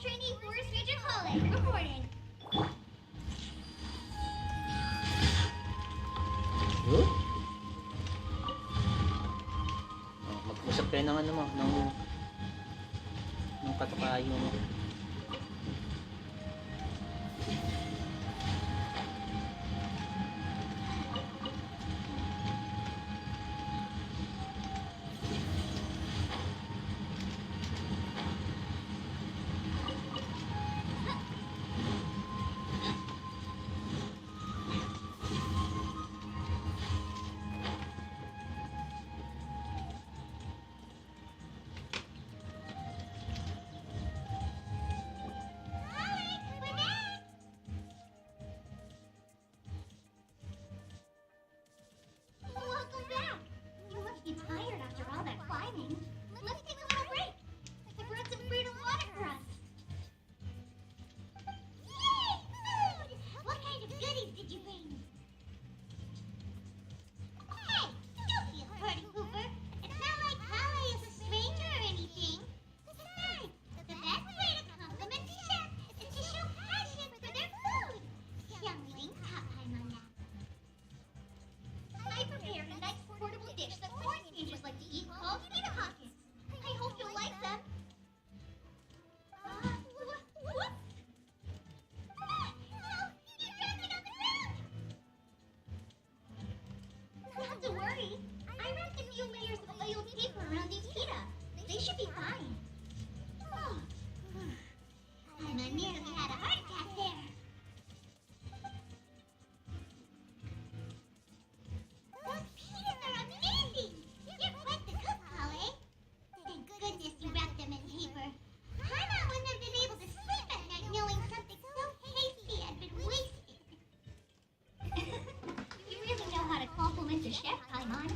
Trainee Forest Ranger Colin, reporting. Yun? Oh, mag-usap kayo ng ano mo, ng katukayo mo. Welcome back. You must be tired after all that climbing. Let's take a little break. I brought some fruit and water for us. Yay! Food! What kind of goodies did you bring? Hey! Don't be a party pooper. It's not like Kale is a stranger or anything. Besides, the best way to compliment a chef is to show passion for their food. Youngling, top time on that. I prepared a nice portable dish that forest rangers like to eat called pita pockets. I hope you'll like them. What? No, you dropped it on the ground! Not to worry. I wrapped a few layers of oiled paper around each pita. They should be fine. And I nearly had a heart attack there. Those pitas are amazing! You're quite the cook, Kale. Thank goodness you wrapped them in paper. Paimon wouldn't have been able to sleep at night knowing something so tasty had been wasted. You really know how to compliment a chef, Paimon.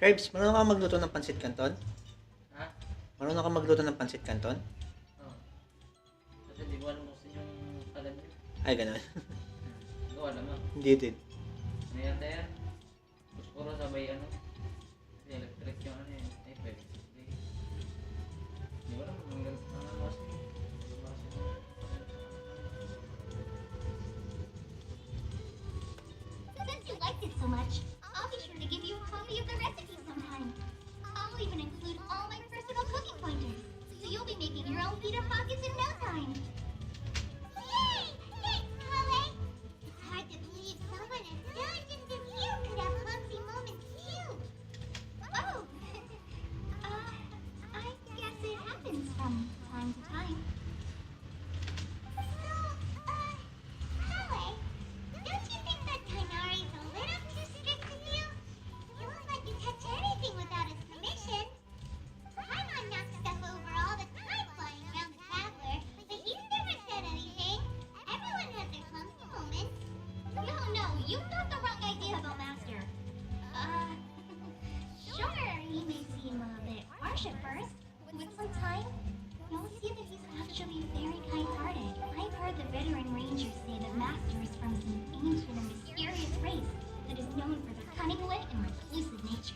Crabs, marunong ka magluto ng pansit canton? Ha? Marunong ka magluto ng pansit canton? Oo. Kasi di ko alam kung saan yung kalan yun. Ay, ganun. Hindi ko alam ah. Hindi din. Ano yan tayo? Puro sabay ano. Kasi electric yung ano yun. Ay, pwede. Hindi ko alam kung ano kasi. Since you liked it so much, I'll be sure to give you a copy of the recipe sometime. I'll even include all my personal cooking pointers, so you'll be making your own pita pockets in no time. Yay! Thanks, Kale! It's hard to believe someone as diligent as you could have clumsy moments too. Oh! I guess it happens from time to time. So, Kale, don't you think that Kainari's a little too strict with you? He won't let you touch anything without his permission. Paimon knocks stuff over all the time flying around the traveler, but he's never said anything. Everyone has their clumsy moments. No, you've got the wrong idea about Master. Sure, he may seem a bit harsh at first. With some time, you'll see that he's actually very kind-hearted. I've heard heard the veteran rangers say the master is from some ancient and mysterious race that is known for their cunning wit and reclusive nature.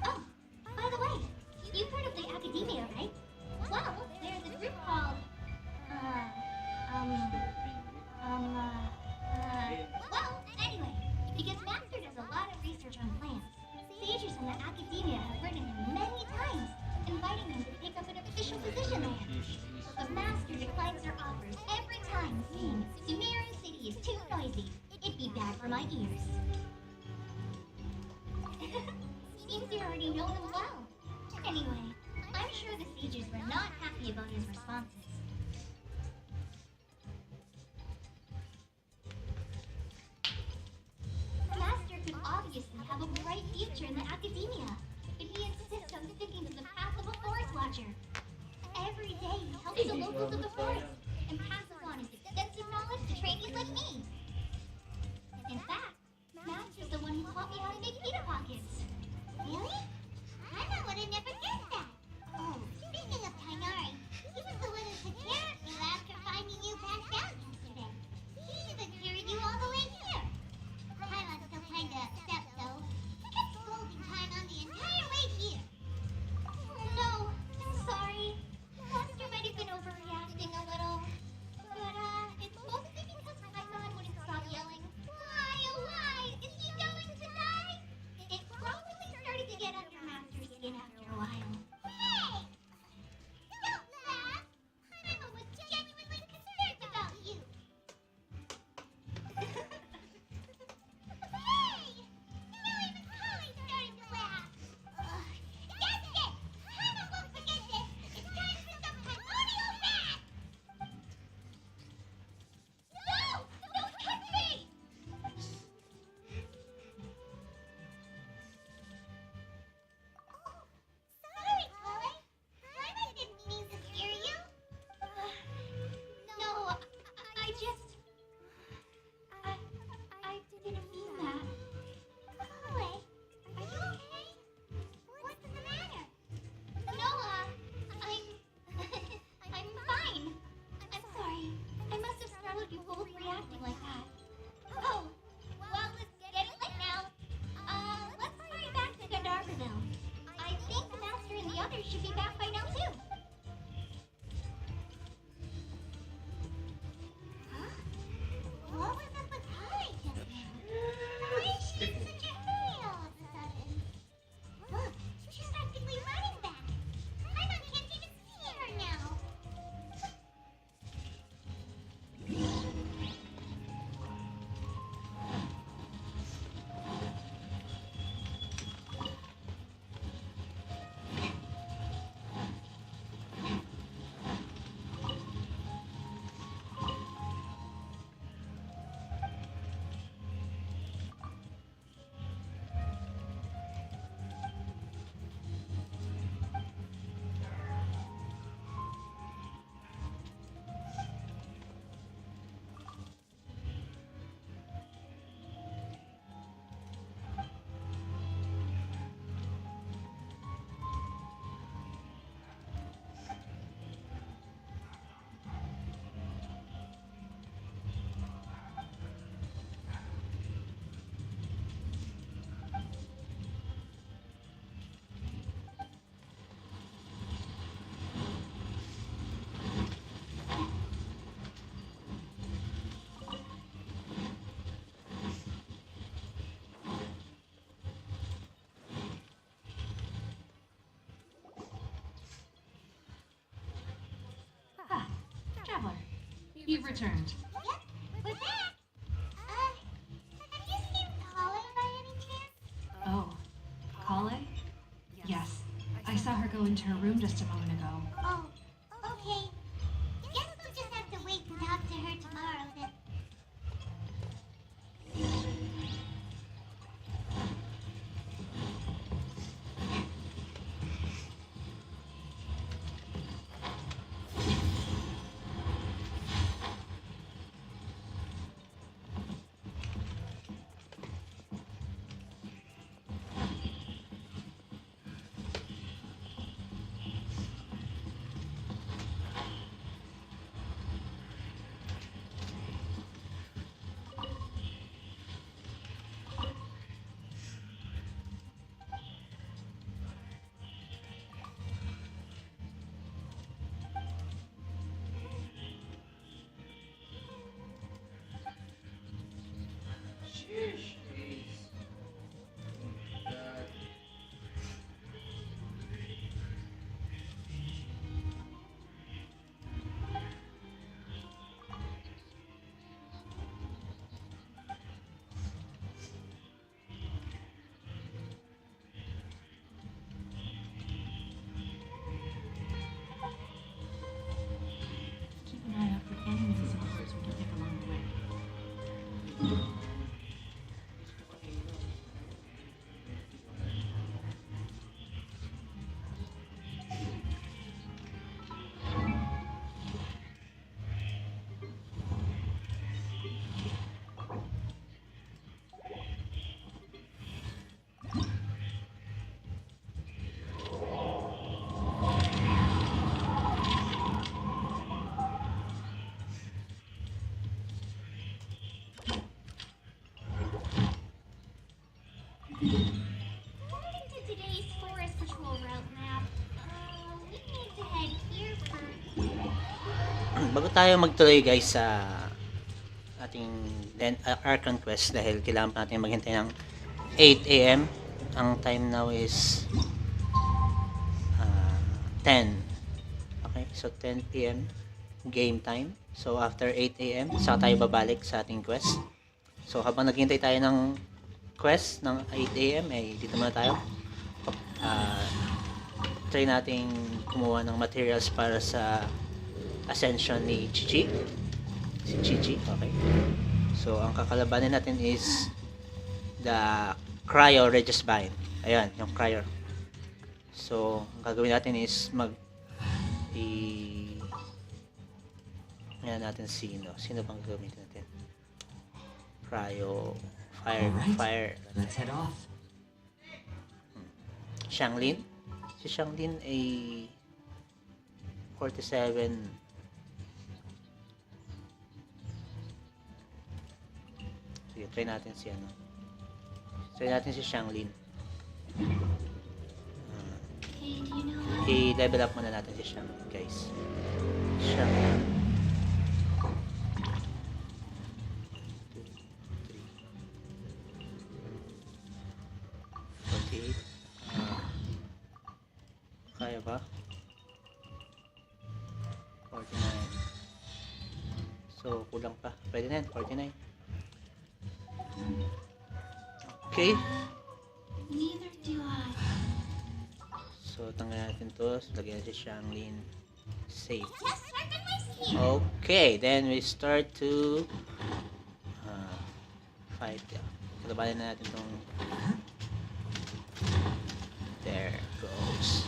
Oh, by the way, you've heard of the Academia, right? Well, there's a group called, well, anyway, because Master does a lot of research on plants, sages in the Academia have written him many times, inviting him to take up an official position there. But the Master declines their offers every time, saying Sumeru City is too noisy. It'd be bad for my ears. Seems you already know him well. Anyway, I'm sure the sages were not happy about his responses. The Master could obviously have a bright future in the Academia if he insists on sticking to the path of a forest watcher. Every day he helps the locals of the forest and passes on his extensive knowledge to trainees like me. In fact, Master's the one who taught me how to make pita pockets. Really? I would have never guessed that. Oh, speaking of Tainari, he was the one who took care of you after finding you passed out yesterday. He even carried you all the way here. Taiwan's still kinda upset though. He kept scolding Taiwan the entire way here. Oh no, I'm sorry. Master might have been overreacting a little. But, it's mostly because Taiwan wouldn't stop yelling. Why, oh why? Is he going to die? It probably started to get under Master's skin after a while. Hey! Don't laugh! Paimon was genuinely concerned about you. Hey! Now even Holly's starting to laugh. That's it! Paimon won't forget this. It's time for some primordial wrath! No! Don't touch me! Sorry, Holly. I didn't mean to scare you. No, I just... I didn't mean that. Holly, are you okay? What's the matter? No, I'm fine. I'm sorry. I must have startled you both reacting like that. Oh, well, it's getting late now. Let's hurry back to Gandharville. I think the Master and the others should be back by now, too. Huh? What was up with Holly just now? Why is she in such a hurry all of a sudden? Look, she's practically running back. Paimon can't even see her now. Traveler, you've returned. Yep, we're back. Have you seen Holly by any chance? Oh, Kale? Yes, I saw her go into her room just a moment ago. Oh, okay. Guess we'll just have to wait and talk to her tomorrow then. According to today's forest patrol route map, we need to head here first. Bago tayo magtuloy guys sa ating Archon quest dahil kailangan pa natin maghintay ng 8 a.m. Ang time now is 10. Okay, so 10 p.m. game time. So after 8 a.m. saka tayo babalik sa ating quest. So habang naghintay tayo ng quest ng 8 a.m. dito muna tayo. Try nating kumuha ng materials para sa ascension ni Chichi. Si Chichi, okay. So ang kakalabanin natin is the Cryo Regisvine. Ayan, yung Cryo. So ang gagawin natin is ayan natin sino bang gagamitin natin? Cryo fire. Let's head off. Shanglin. Si Shanglin ay 47. Sige, try natin si Try natin si Shanglin. Hey, do you know I-level up muna natin si Shanglin, guys. Shanglin. 48. Kaya ba? 49. So, kulang pa. Pwede na yan, 49. Okay. neither do I. So, tanggalin natin to. So, lagyan natin si Shanglin. Save. Just working my skin. Okay, then we start to fight. Kalabanin na natin tong there goes.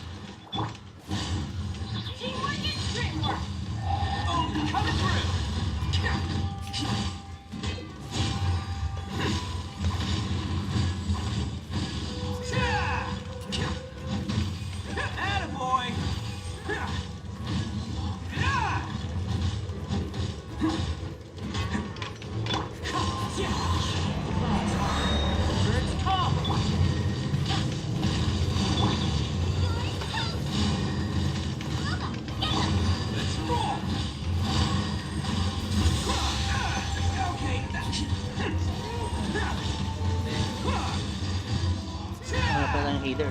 Ano pa lang healer?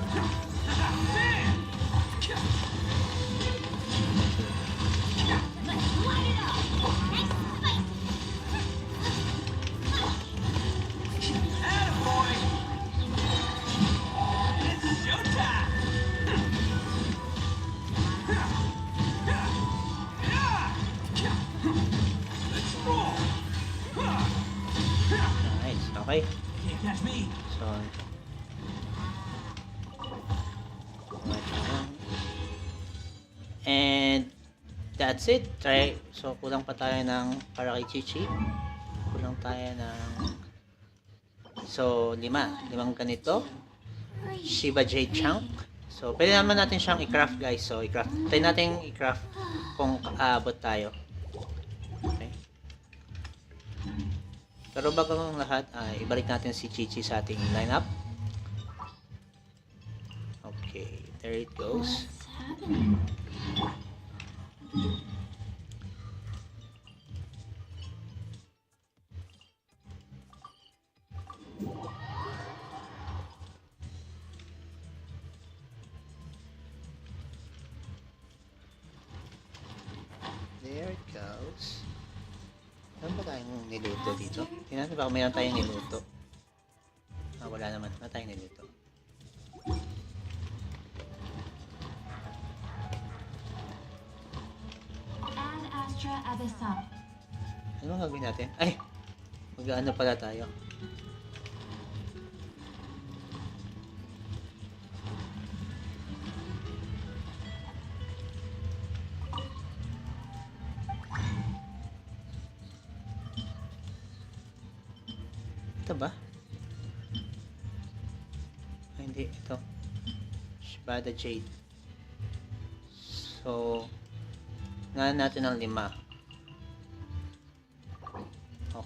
Nice, okay. Can't catch me. So, and that's it. Try. So, kulang pa tayo ng para kay Chichi. Kulang tayo ng limang ganito. Shiba Jade Chunk. So, pwede naman natin siyang i-craft guys. So, try natin i-craft kung aabot tayo. Okay. Pero bago ng lahat, ibalik natin si Chichi sa ating lineup. Okay, there it goes. What's happening? There it goes. Ano ba tayong niluto dito? Tingnan natin baka mayroon tayong niluto. Wala naman. Wala tayong niluto. Ad Astra Abyssal. Ano bang gagawin natin? Ay! Mag-ano pala tayo. Ito ba? Ay, hindi. Ito. Shibada Jade. So, ngalan natin ng 5.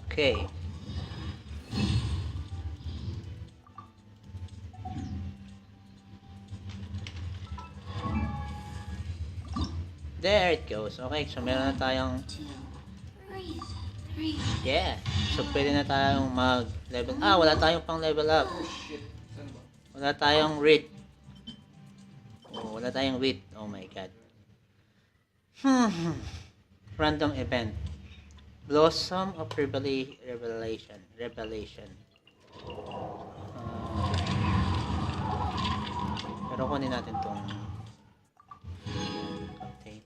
Okay. There it goes. Okay, so meron na tayong... 2. Breathe. Breathe. Yeah. So, pwede na tayong mag-level... wala tayong pang level up. Oh shit. Saan ba? Wala tayong writ. Wala tayong writ. Oh my god. Random event. Blossom of Revelation. Pero kunin natin tong contain.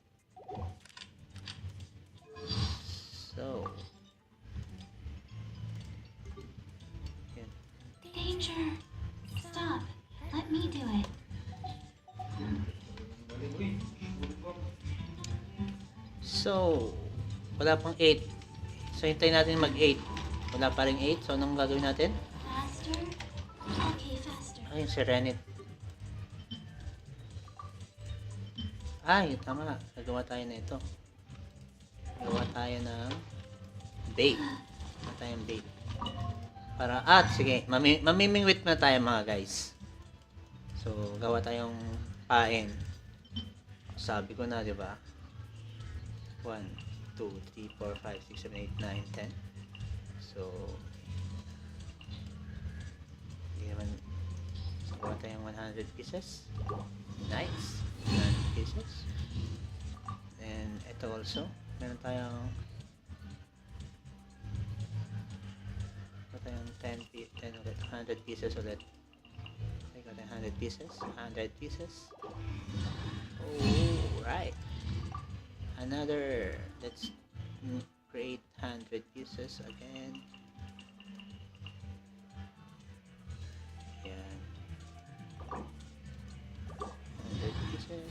So, yan. Danger. Stop. Let me do it. Balik, uy. Balik ba? So, wala pang 8. So, hintayin natin mag-8. Wala pa rin 8. So, anong gagawin natin? Faster. Okay, faster. Ay, yung Serenity. Ay, tama. Nagawa tayo na ito. Nagawa tayo ng bait. Nagawa tayo ng bait. Para, sige. Mamimingwit na tayo mga guys. So, gawa tayong pain. Sabi ko na, di ba? 1, 2, 3, 4, 5, 6, 7, 8, 9, 10. So, hindi naman. So, gawa tayong 100 pieces. Nice. 100 pieces. And ito also. Meron tayong 10 ulit. 100 pieces ulit. I got 100 pieces. 100 pieces. Oh, right. Another. Let's create 100 pieces again. Yan. 100 pieces.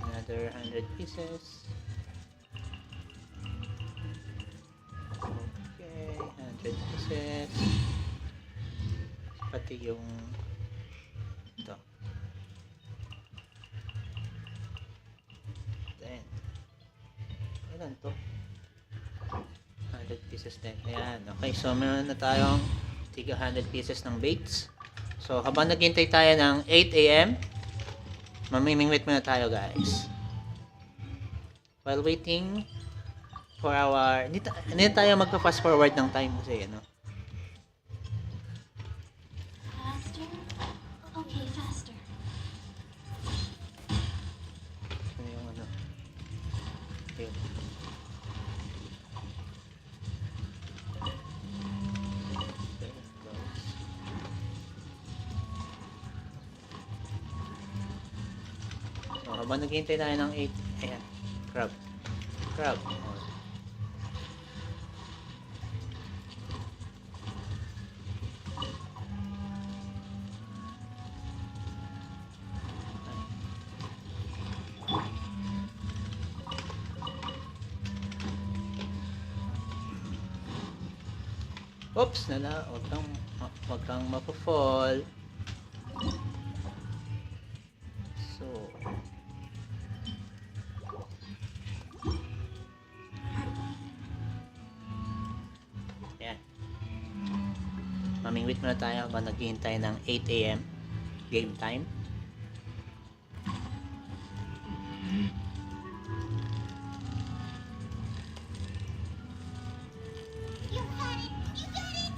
Another 100 pieces. Okay, 100 pieces. Pati yung ito. Then, ilan to? 100 pieces din. Ayan. Okay, so meron na tayong tiga 100 pieces ng baits. So, habang naghintay tayo ng 8 AM, mamimingwit muna tayo guys. While waiting for our... Hindi tayo magpa-fast forward ng time kasi, ano? Faster. Okay, faster. Ano yung ano? Ayun. So, habang naghihintay tayo ng 8, ayan, crab. Oh. Oops, wag kang mapafall. So, yan. Mamingwit muna tayo habang naghihintay ng 8 AM game time. You got it. You got it.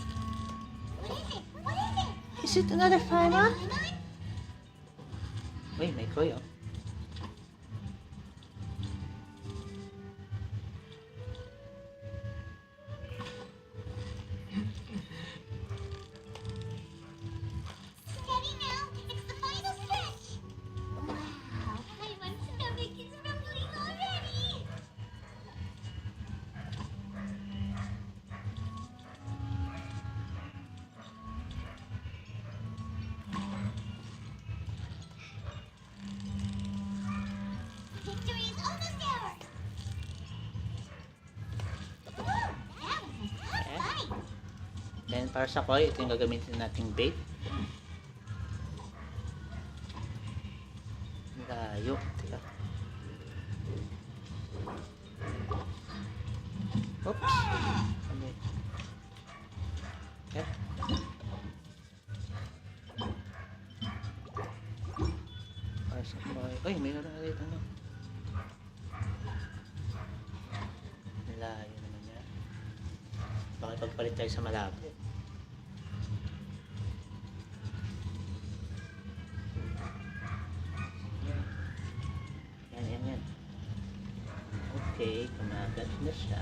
What is it? What is it? Is it another final? Paimon? Uy, may koy oh. Steady now. It's the final stretch. Wow. Paimon's stomach is rumbling already. Victory is almost ours. Woo! That was a tough Yeah. fight. Then para sa koy, ito yung gagamitin nating bait. Layo. Teka. Oops. Ano yun? Yeah. Para sa koy. Uy, mayroon ulit ano. makapagpalit tayo sa malabo. Yan. Okay, kumagat na siya.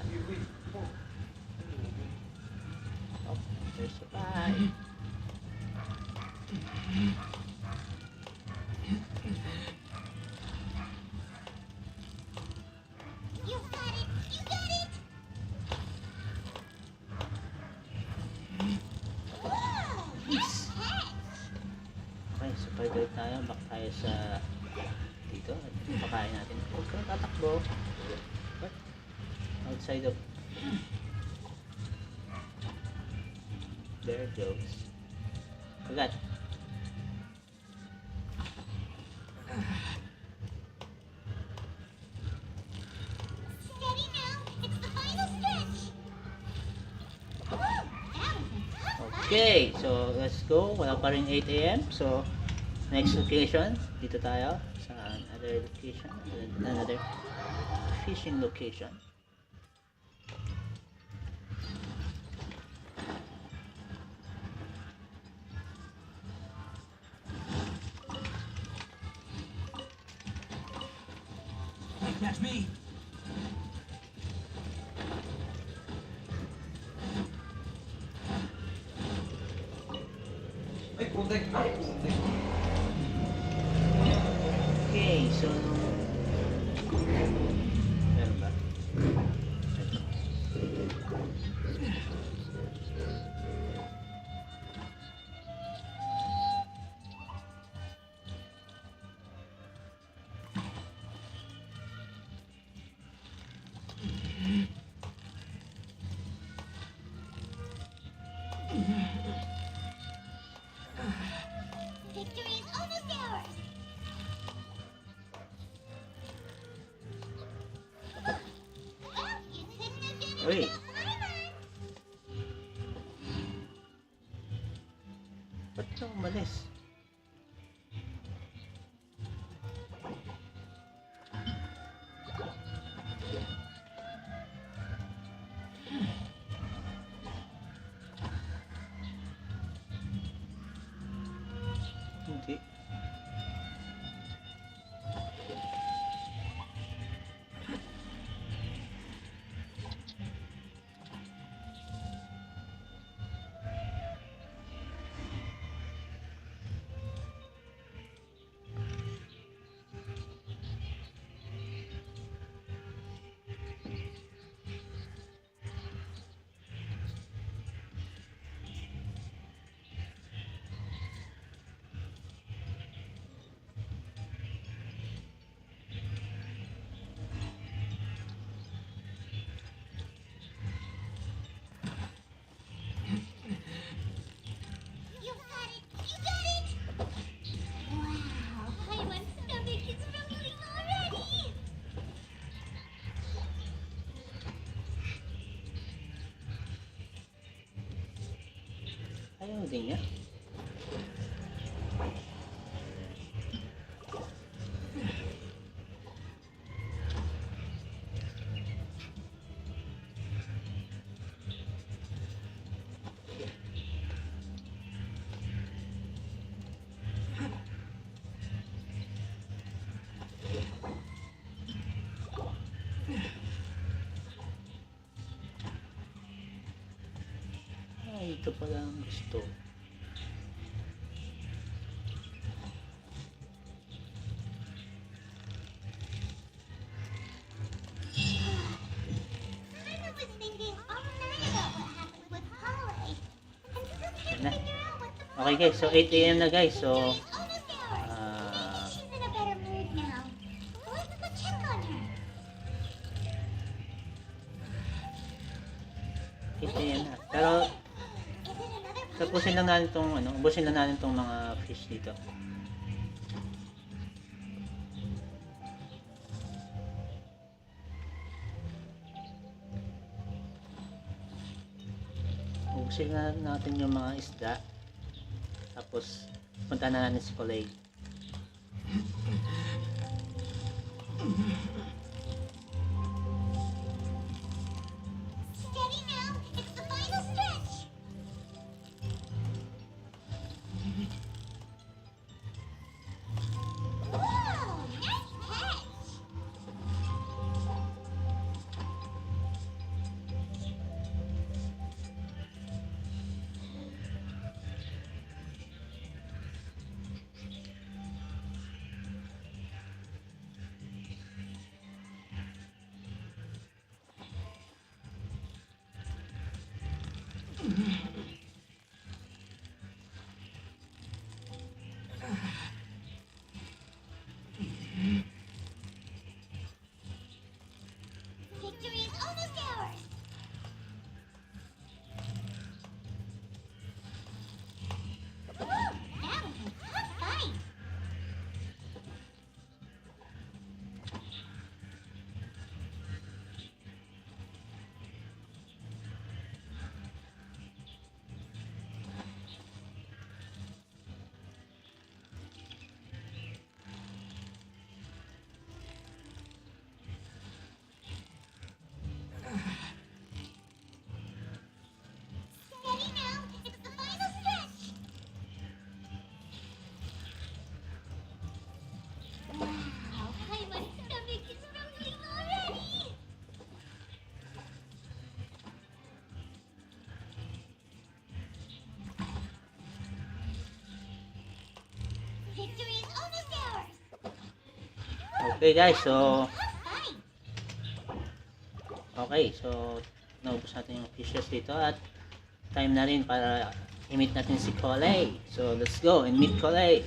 Oh, there's a pie. You got it! You got it! Whoa! Yes. Catch! Okay, so balik tayo. Back tayo sa dito. Pakain natin. Huwag ka tatakbo. What? Outside of... There it goes. Kagat. Steady now! It's the final stretch! Woo! That was a tough fight! Okay, so let's go. Wala pa rin 8 AM. So, next location. Dito tayo. Sa another location. Another fishing location. That's me. Ay, putek! Ay, putek! Okay, so... Meron ba? Victory is almost ours! Well, you couldn't have done it Uy. without armor! Ba't ka umalis? Hindi. You got it! You got it! Wow, Taiwan's stomach is rumbling already! Ayaw din niya. Ay, ito pala ang gusto. Sumeru was thinking all night about what happened with Holly. And still can't Na. figure out what the Okay guys, so 8 AM na guys. So, Victory's almost ours! ah, Maybe she's in a better mood now. Let's go check on her. 8 AM na. Pero, Is it another tapusin lang natin tong ano, ubusin lang natin tong mga fish dito. Ubusin na natin yung mga isda. Tapos, punta na natin si Colay. Steady now! It's the final Victory is almost ours. Woo! That was a tough fight. Steady now. It's the final stretch. Wow, my stomach is rumbling already. Victory is almost ours. Okay guys, so Fight. okay, so naubos natin yung fishes dito at time na rin para i-meet natin si Coley. So let's go and meet Coley.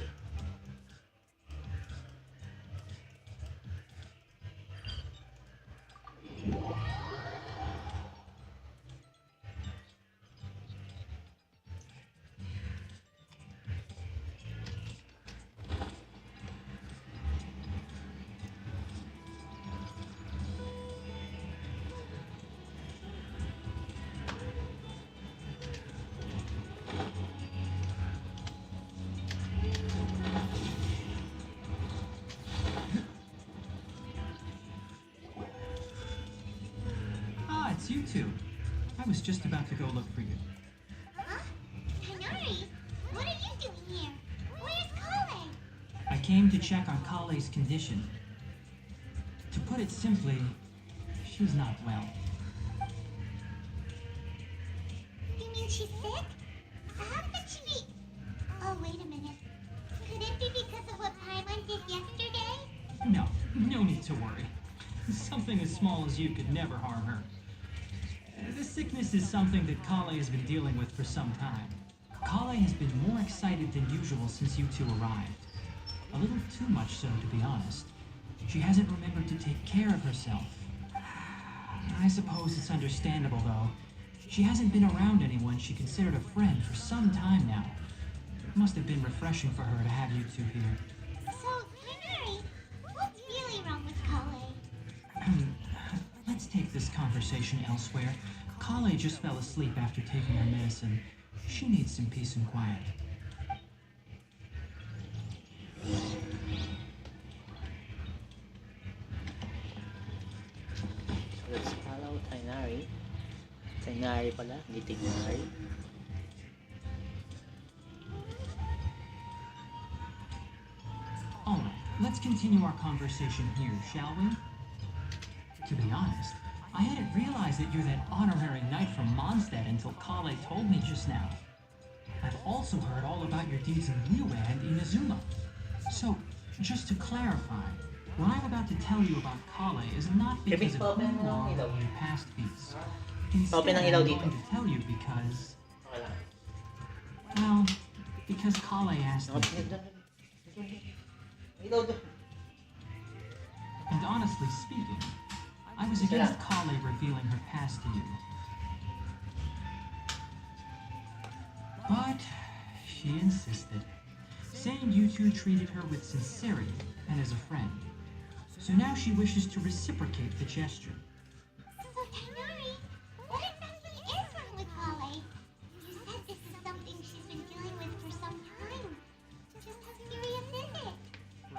Ah, it's you two. I was just about to go look for you. Huh? Kanari, what are you doing here? Where's Kale? I came to check on Kale's condition. To put it simply, she's not well. You mean she's sick? How could she be? Oh, wait a minute. Could it be because of what Paimon did yesterday? No, no need to worry. Something as small as you could never harm her. The sickness is something that Kale has been dealing with for some time. Kale has been more excited than usual since you two arrived. A little too much so, to be honest. She hasn't remembered to take care of herself. I suppose it's understandable, though. She hasn't been around anyone she considered a friend for some time now. It must have been refreshing for her to have you two here. So, Kanari, what's really wrong with Kale? Let's take this conversation elsewhere. Kale just fell asleep after taking her medicine. She needs some peace and quiet. So let's follow Tainari. Tainari pala, hindi Tainari. Alright, let's continue our conversation here, shall we? To be honest, I hadn't realized that you're that honorary knight from Mondstadt until Kale told me just now. I've also heard all about your deeds in Liyue and Inazuma. So, just to clarify, what I'm about to tell you about Kale is not because of who you are or your past feats. Instead, Open ang I'm ilaw going dito. to tell you because, Okay lang. well, because Kale asked me to. And honestly speaking, I was against Kale revealing her past to you. But she insisted, saying you two treated her with sincerity and as a friend. So now she wishes to reciprocate the gesture. So, Kanari, what exactly is wrong with Kale? You said this is something she's been dealing with for some time. Just how serious is it?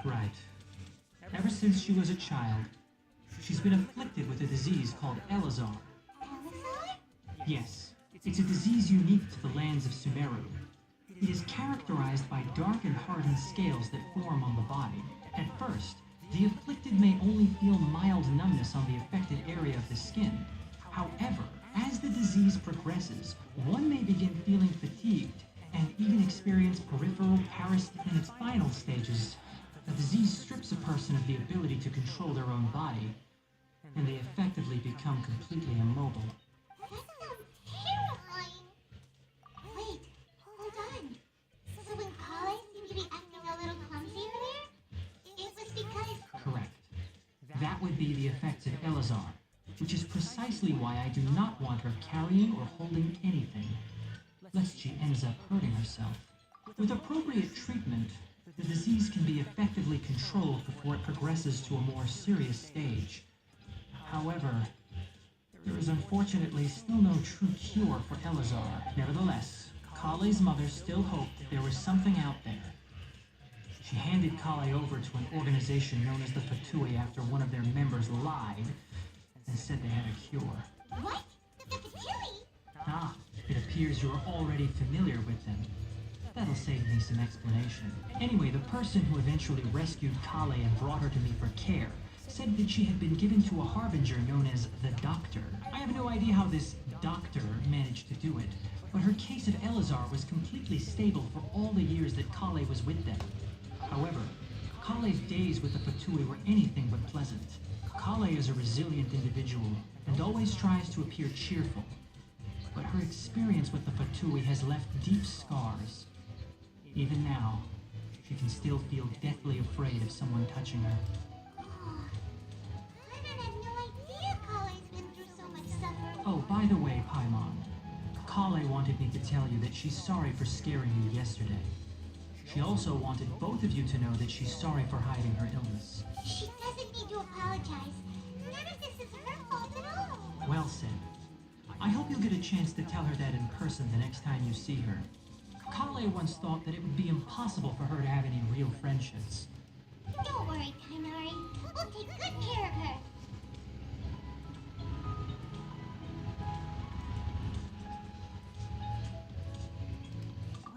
Right. Ever since she was a child, she's been afflicted with a disease called Elazar. Elazar? Yes, it's a disease unique to the lands of Sumeru. It is characterized by dark and hardened scales that form on the body. At first, the afflicted may only feel mild numbness on the affected area of the skin. However, as the disease progresses, one may begin feeling fatigued and even experience peripheral parasite in its final stages. The disease strips a person of the ability to control their own body, and they effectively become completely immobile. That sounds terrifying. be the effects of Elazar, which is precisely why I do not want her carrying or holding anything, lest she ends up hurting herself. With appropriate treatment, the disease can be effectively controlled before it progresses to a more serious stage. However, there is unfortunately still no true cure for Elazar. Nevertheless, Kale's mother still hoped there was something out there. She handed Kale over to an organization known as the Fatui after one of their members lied and said they had a cure. What? The Fatui? Ah, it appears you're already familiar with them. That'll save me some explanation. Anyway, the person who eventually rescued Kale and brought her to me for care said that she had been given to a harbinger known as the Doctor. I have no idea how this doctor managed to do it, but her case of Elazar was completely stable for all the years that Kale was with them. However, Kale's days with the Fatui were anything but pleasant. Kale is a resilient individual and always tries to appear cheerful, but her experience with the Fatui has left deep scars. Even now, she can still feel deathly afraid of someone touching her. I had no idea Kale's been through so much suffering. Oh, by the way, Paimon, Kale wanted me to tell you that she's sorry for scaring you yesterday. She also wanted both of you to know that she's sorry for hiding her illness. She doesn't need to apologize. None of this is her fault at all. Well said. I hope you'll get a chance to tell her that in person the next time you see her. Kale once thought that it would be impossible for her to have any real friendships. Don't worry, Tainari. We'll take good care of her.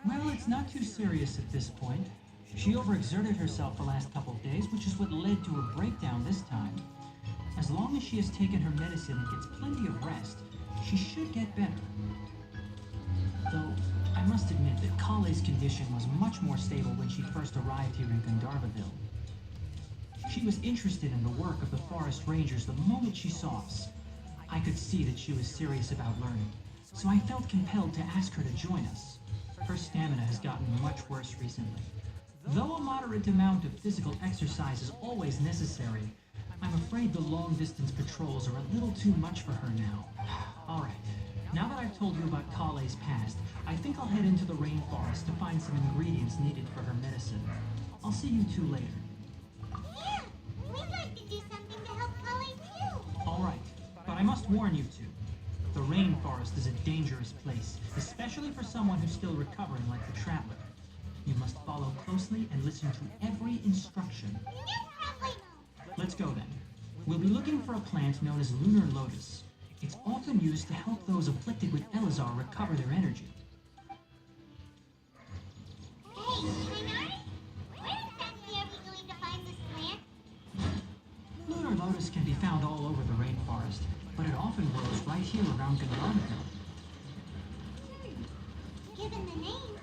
Well, it's not too serious at this point. She overexerted herself the last couple of days, which is what led to her breakdown this time. As long as she has taken her medicine and gets plenty of rest, she should get better. Though, I must admit that Kale's condition was much more stable when she first arrived here in Gandharvaville. She was interested in the work of the forest rangers the moment she saw us. I could see that she was serious about learning, so I felt compelled to ask her to join us. Her stamina has gotten much worse recently. Though a moderate amount of physical exercise is always necessary, I'm afraid the long-distance patrols are a little too much for her now. All right, now that I've told you about Kale's past, I think I'll head into the rainforest to find some ingredients needed for her medicine. I'll see you two later. Yeah, we'd like to do something to help Kale too. All right, but I must warn you two. The rainforest is a dangerous place, especially for someone who's still recovering like the Traveler. You must follow closely and listen to every instruction. No problemo. Let's go then. We'll be looking for a plant known as Lunar Lotus. It's often used to help those afflicted with Elazar recover their energy. Hey, Tainari, where exactly are we going to find this plant? Lunar Lotus can be found all over the rainforest, but it often grows right here around Gandharvaville. Given the name,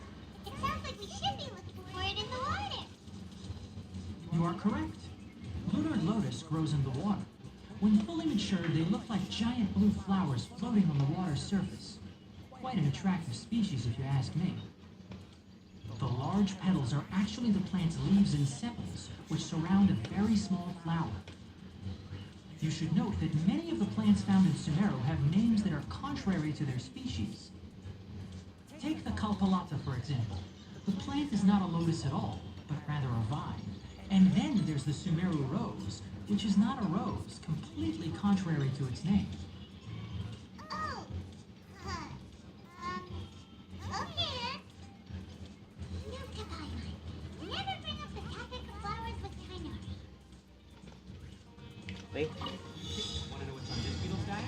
it sounds like we should be looking for it in the water. You are correct. Lunar Lotus grows in the water. When fully matured, they look like giant blue flowers floating on the water's surface. Quite an attractive species if you ask me. The large petals are actually the plant's leaves and sepals, which surround a very small flower. You should note that many of the plants found in Sumeru have names that are contrary to their species. Take the Kalpalata, for example. The plant is not a lotus at all, but rather a vine. And then there's the Sumeru rose, which is not a rose, completely contrary to its name. Oh, huh. Okay then. Note to Paimon. Never bring up the topic of flowers with Tainari. Wait. Wanna know what's on this beetle's diet?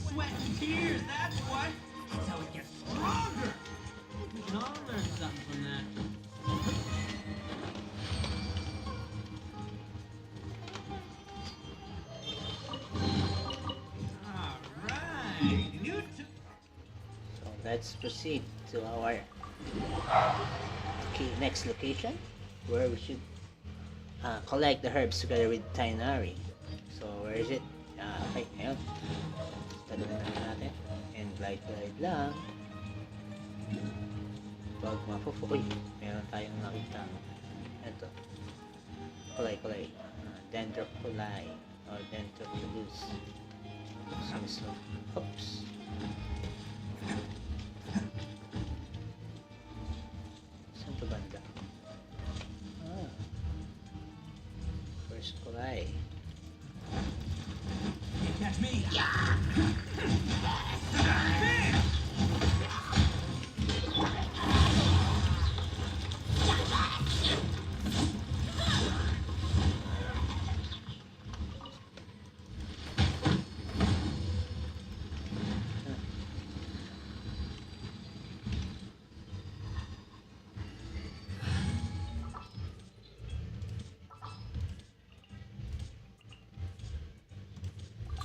Sweat and tears, that's what! That's how it gets stronger! We can all learn something from that. Alright, new to... So let's proceed to our next location, where we should collect the herbs together with Tainari. So where is it? Okay, ngayon. Talunan natin. And glide lang. Pag mapupukoy, meron tayong nakita. Ito. Kulay. Dendroculai. or then to produce some smoke. Oops. Saan to banda? Ah. First cry. Can't catch me.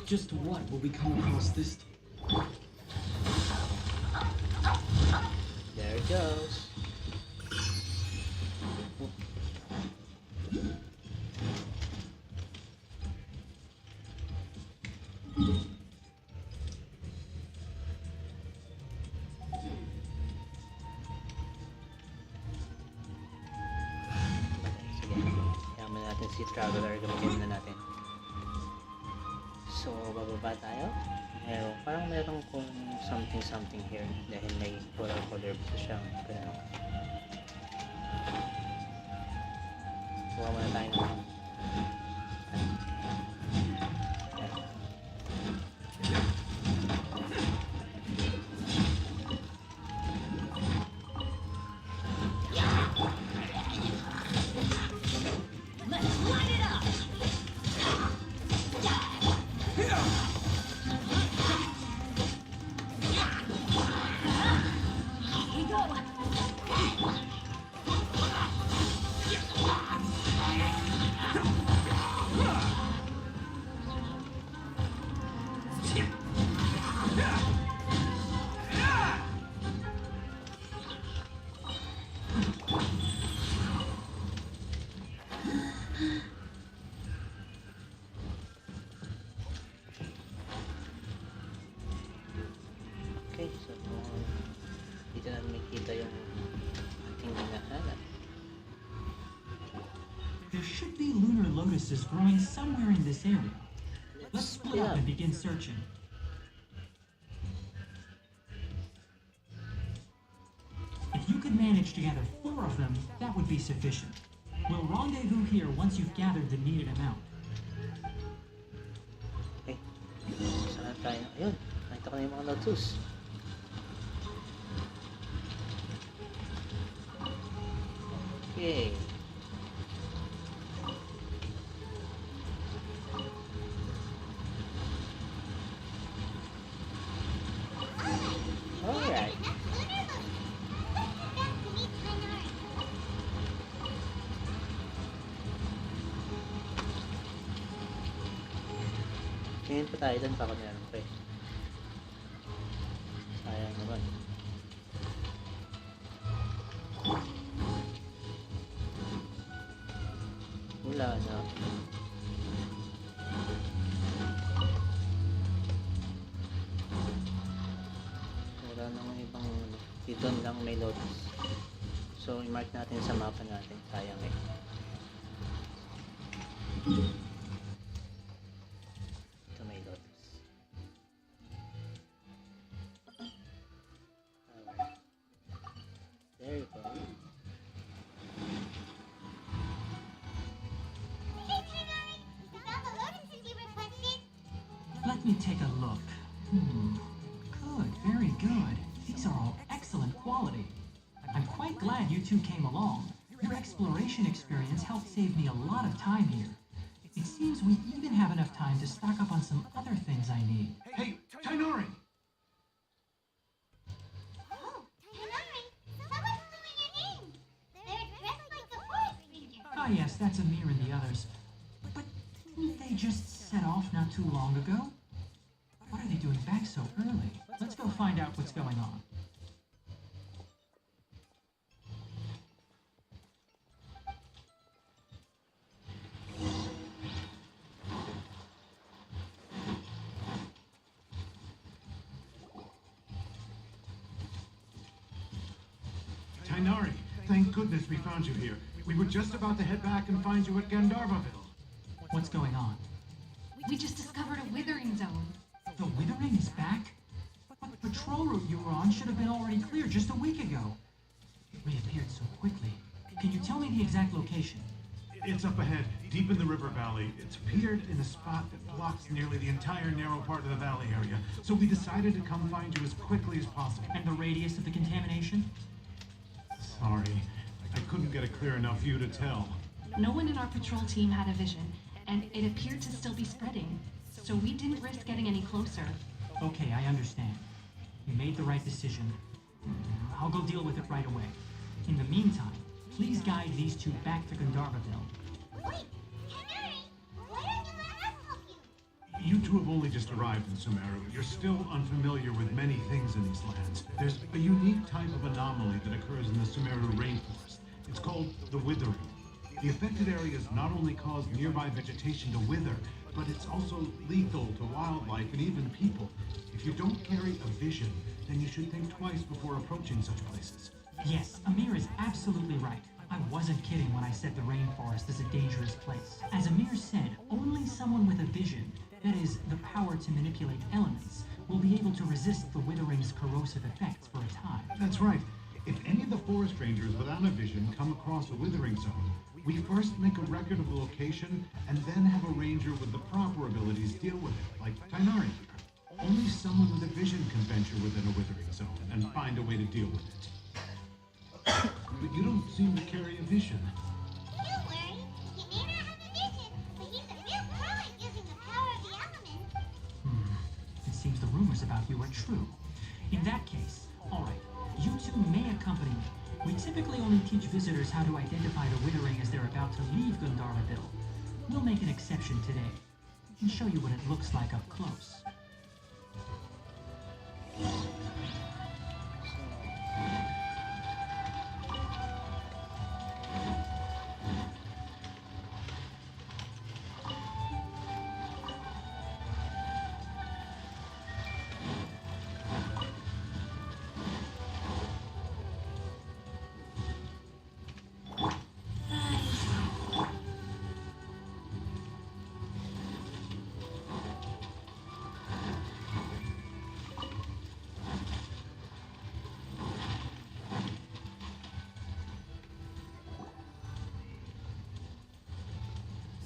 Just what will we come across this time? There it goes. Sige, yaman natin si Traveler, gamitin na natin. So, bababa tayo. Parang meron kung something here dahil may color pa siyang ganun. Kuha muna tayo ng okay, so dito na makikita yung ating hinahanap. There should be lunar lotuses growing somewhere in this area. Let's split up and begin searching. If you could manage to gather 4 of them, that would be sufficient. We'll rendezvous here once you've gathered the needed amount. Okay, saan tayo? Ayun, nakita ko na yung mga lotus. Okay. Alright. Tingin pa tayo doon, baka meron pa eh. Sayang naman. Wala na. Wala namang ibang, dito lang may lotus. So i-mark natin sa mapa natin, sayang eh. Ito may lotus. Alright. There you go. Let me take a look. Good, very good. These are all excellent quality. I'm quite glad you two came along. Your exploration experience helped save me a lot of time here. It seems we even have enough time to stock up on some other things I need. Hey, Tainari! Oh, Tanari, someone blew in your name. They're dressed like a forest ranger. Ah yes, that's Amir and the others. But didn't they just set off not too long ago? What are they doing back so early? Let's go find out what's going on. Tainari, thank goodness we found you here. We were just about to head back and find you at Gandharvaville. What's going on? We just discovered a withering zone. The withering is back? But the patrol route you were on should have been already clear just a week ago. It reappeared so quickly. Can you tell me the exact location? It's up ahead, deep in the river valley. It's appeared in a spot that blocks nearly the entire narrow part of the valley area. So we decided to come find you as quickly as possible. And the radius of the contamination? Sorry, I couldn't get a clear enough view to tell. No one in our patrol team had a vision, and it appeared to still be spreading. So we didn't risk getting any closer. Okay, I understand. You made the right decision. I'll go deal with it right away. In the meantime, please guide these two back to Gandharvaville. Wait, Canary, why don't you let us help you? You two have only just arrived in Sumeru. You're still unfamiliar with many things in these lands. There's a unique type of anomaly that occurs in the Sumeru rainforest. It's called the withering. The affected areas not only cause nearby vegetation to wither, but it's also lethal to wildlife and even people. If you don't carry a vision, then you should think twice before approaching such places. Yes, Amir is absolutely right. I wasn't kidding when I said the rainforest is a dangerous place. As Amir said, only someone with a vision, that is, the power to manipulate elements, will be able to resist the withering's corrosive effects for a time. That's right. If any of the forest rangers without a vision come across a withering zone, we first make a record of the location and then have a ranger with the proper abilities deal with it, like Tainari here. Only someone with a vision can venture within a withering zone and find a way to deal with it. But you don't seem to carry a vision. Don't worry, he may not have a vision, but he's a real pro at using the power of the elements. It seems the rumors about you are true. In that case, alright, you two may accompany me. We typically only teach visitors how to identify the withering as they're about to leave Gandharvaville. We'll make an exception today and show you what it looks like up close.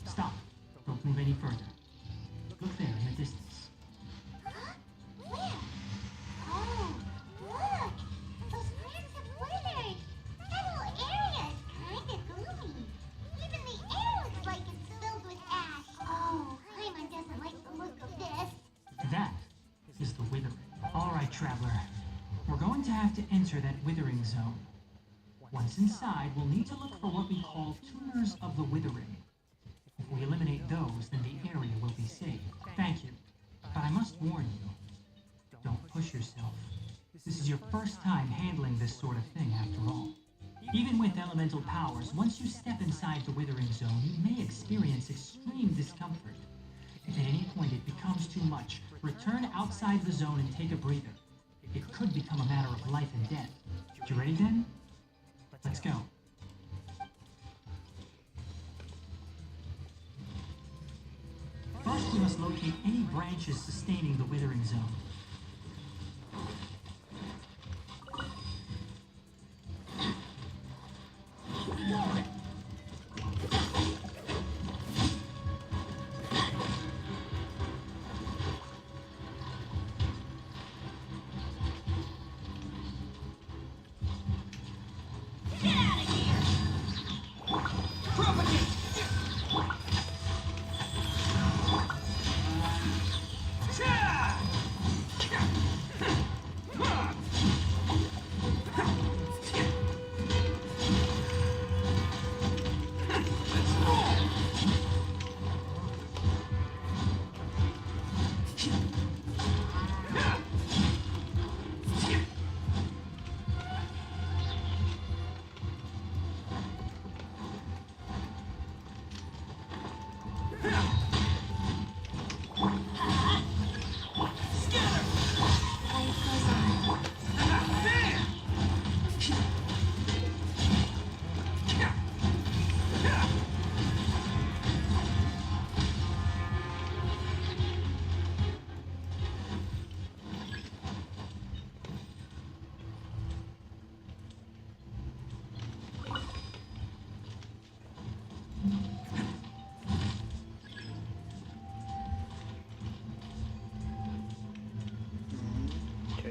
Stop. Don't move any further. Look there in the distance. Huh? Where? Oh, look! Those plants have withered! That whole area is kinda gloomy. Even the air looks like it's filled with ash. Oh, Paimon doesn't like the look of this. That is the withering. Alright, traveler. We're going to have to enter that withering zone. Once inside, we'll need to look for what we call tumors of the withering. If we eliminate those, then the area will be safe. Thank you. But I must warn you, don't push yourself. This is your first time handling this sort of thing, after all. Even with elemental powers, once you step inside the withering zone, you may experience extreme discomfort. If at any point it becomes too much, return outside the zone and take a breather. It could become a matter of life and death. You ready then? Let's go. First, we must locate any branches sustaining the withering zone.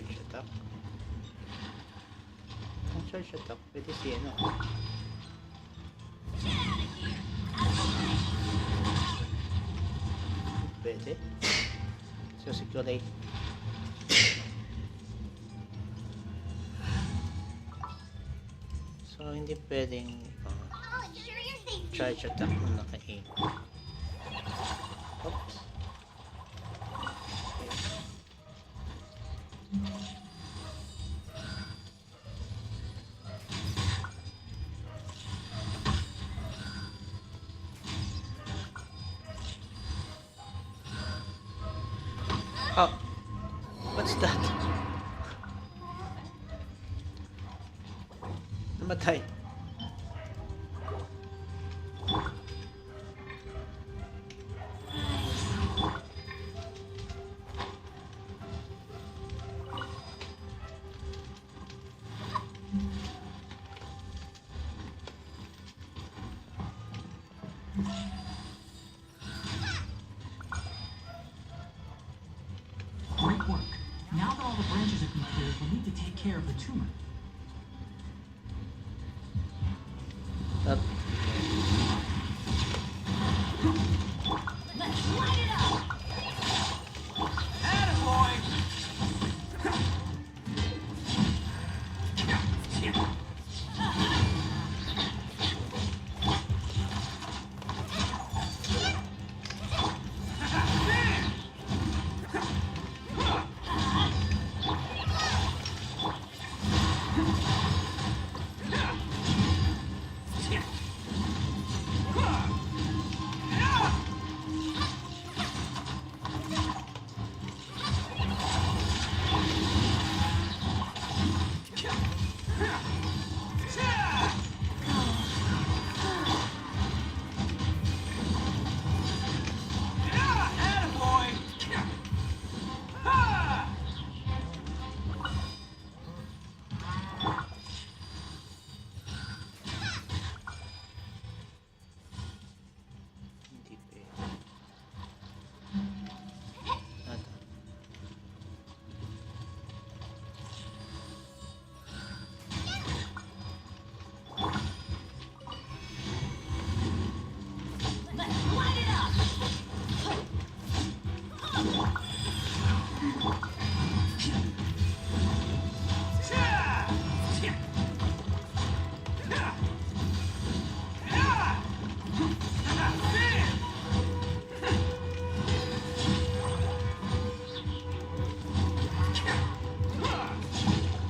Charge attack. Ang charge attack, pwede si ano. Pwede. So, securate. So, hindi pwedeng Oh, sure you're safe. charge attack kung naka-aim. Oops. Oh, what's that? Namatay. Great work. Now that all the branches have been cleared, we'll need to take care of the tumor. Up. Hindi pwede. Nada.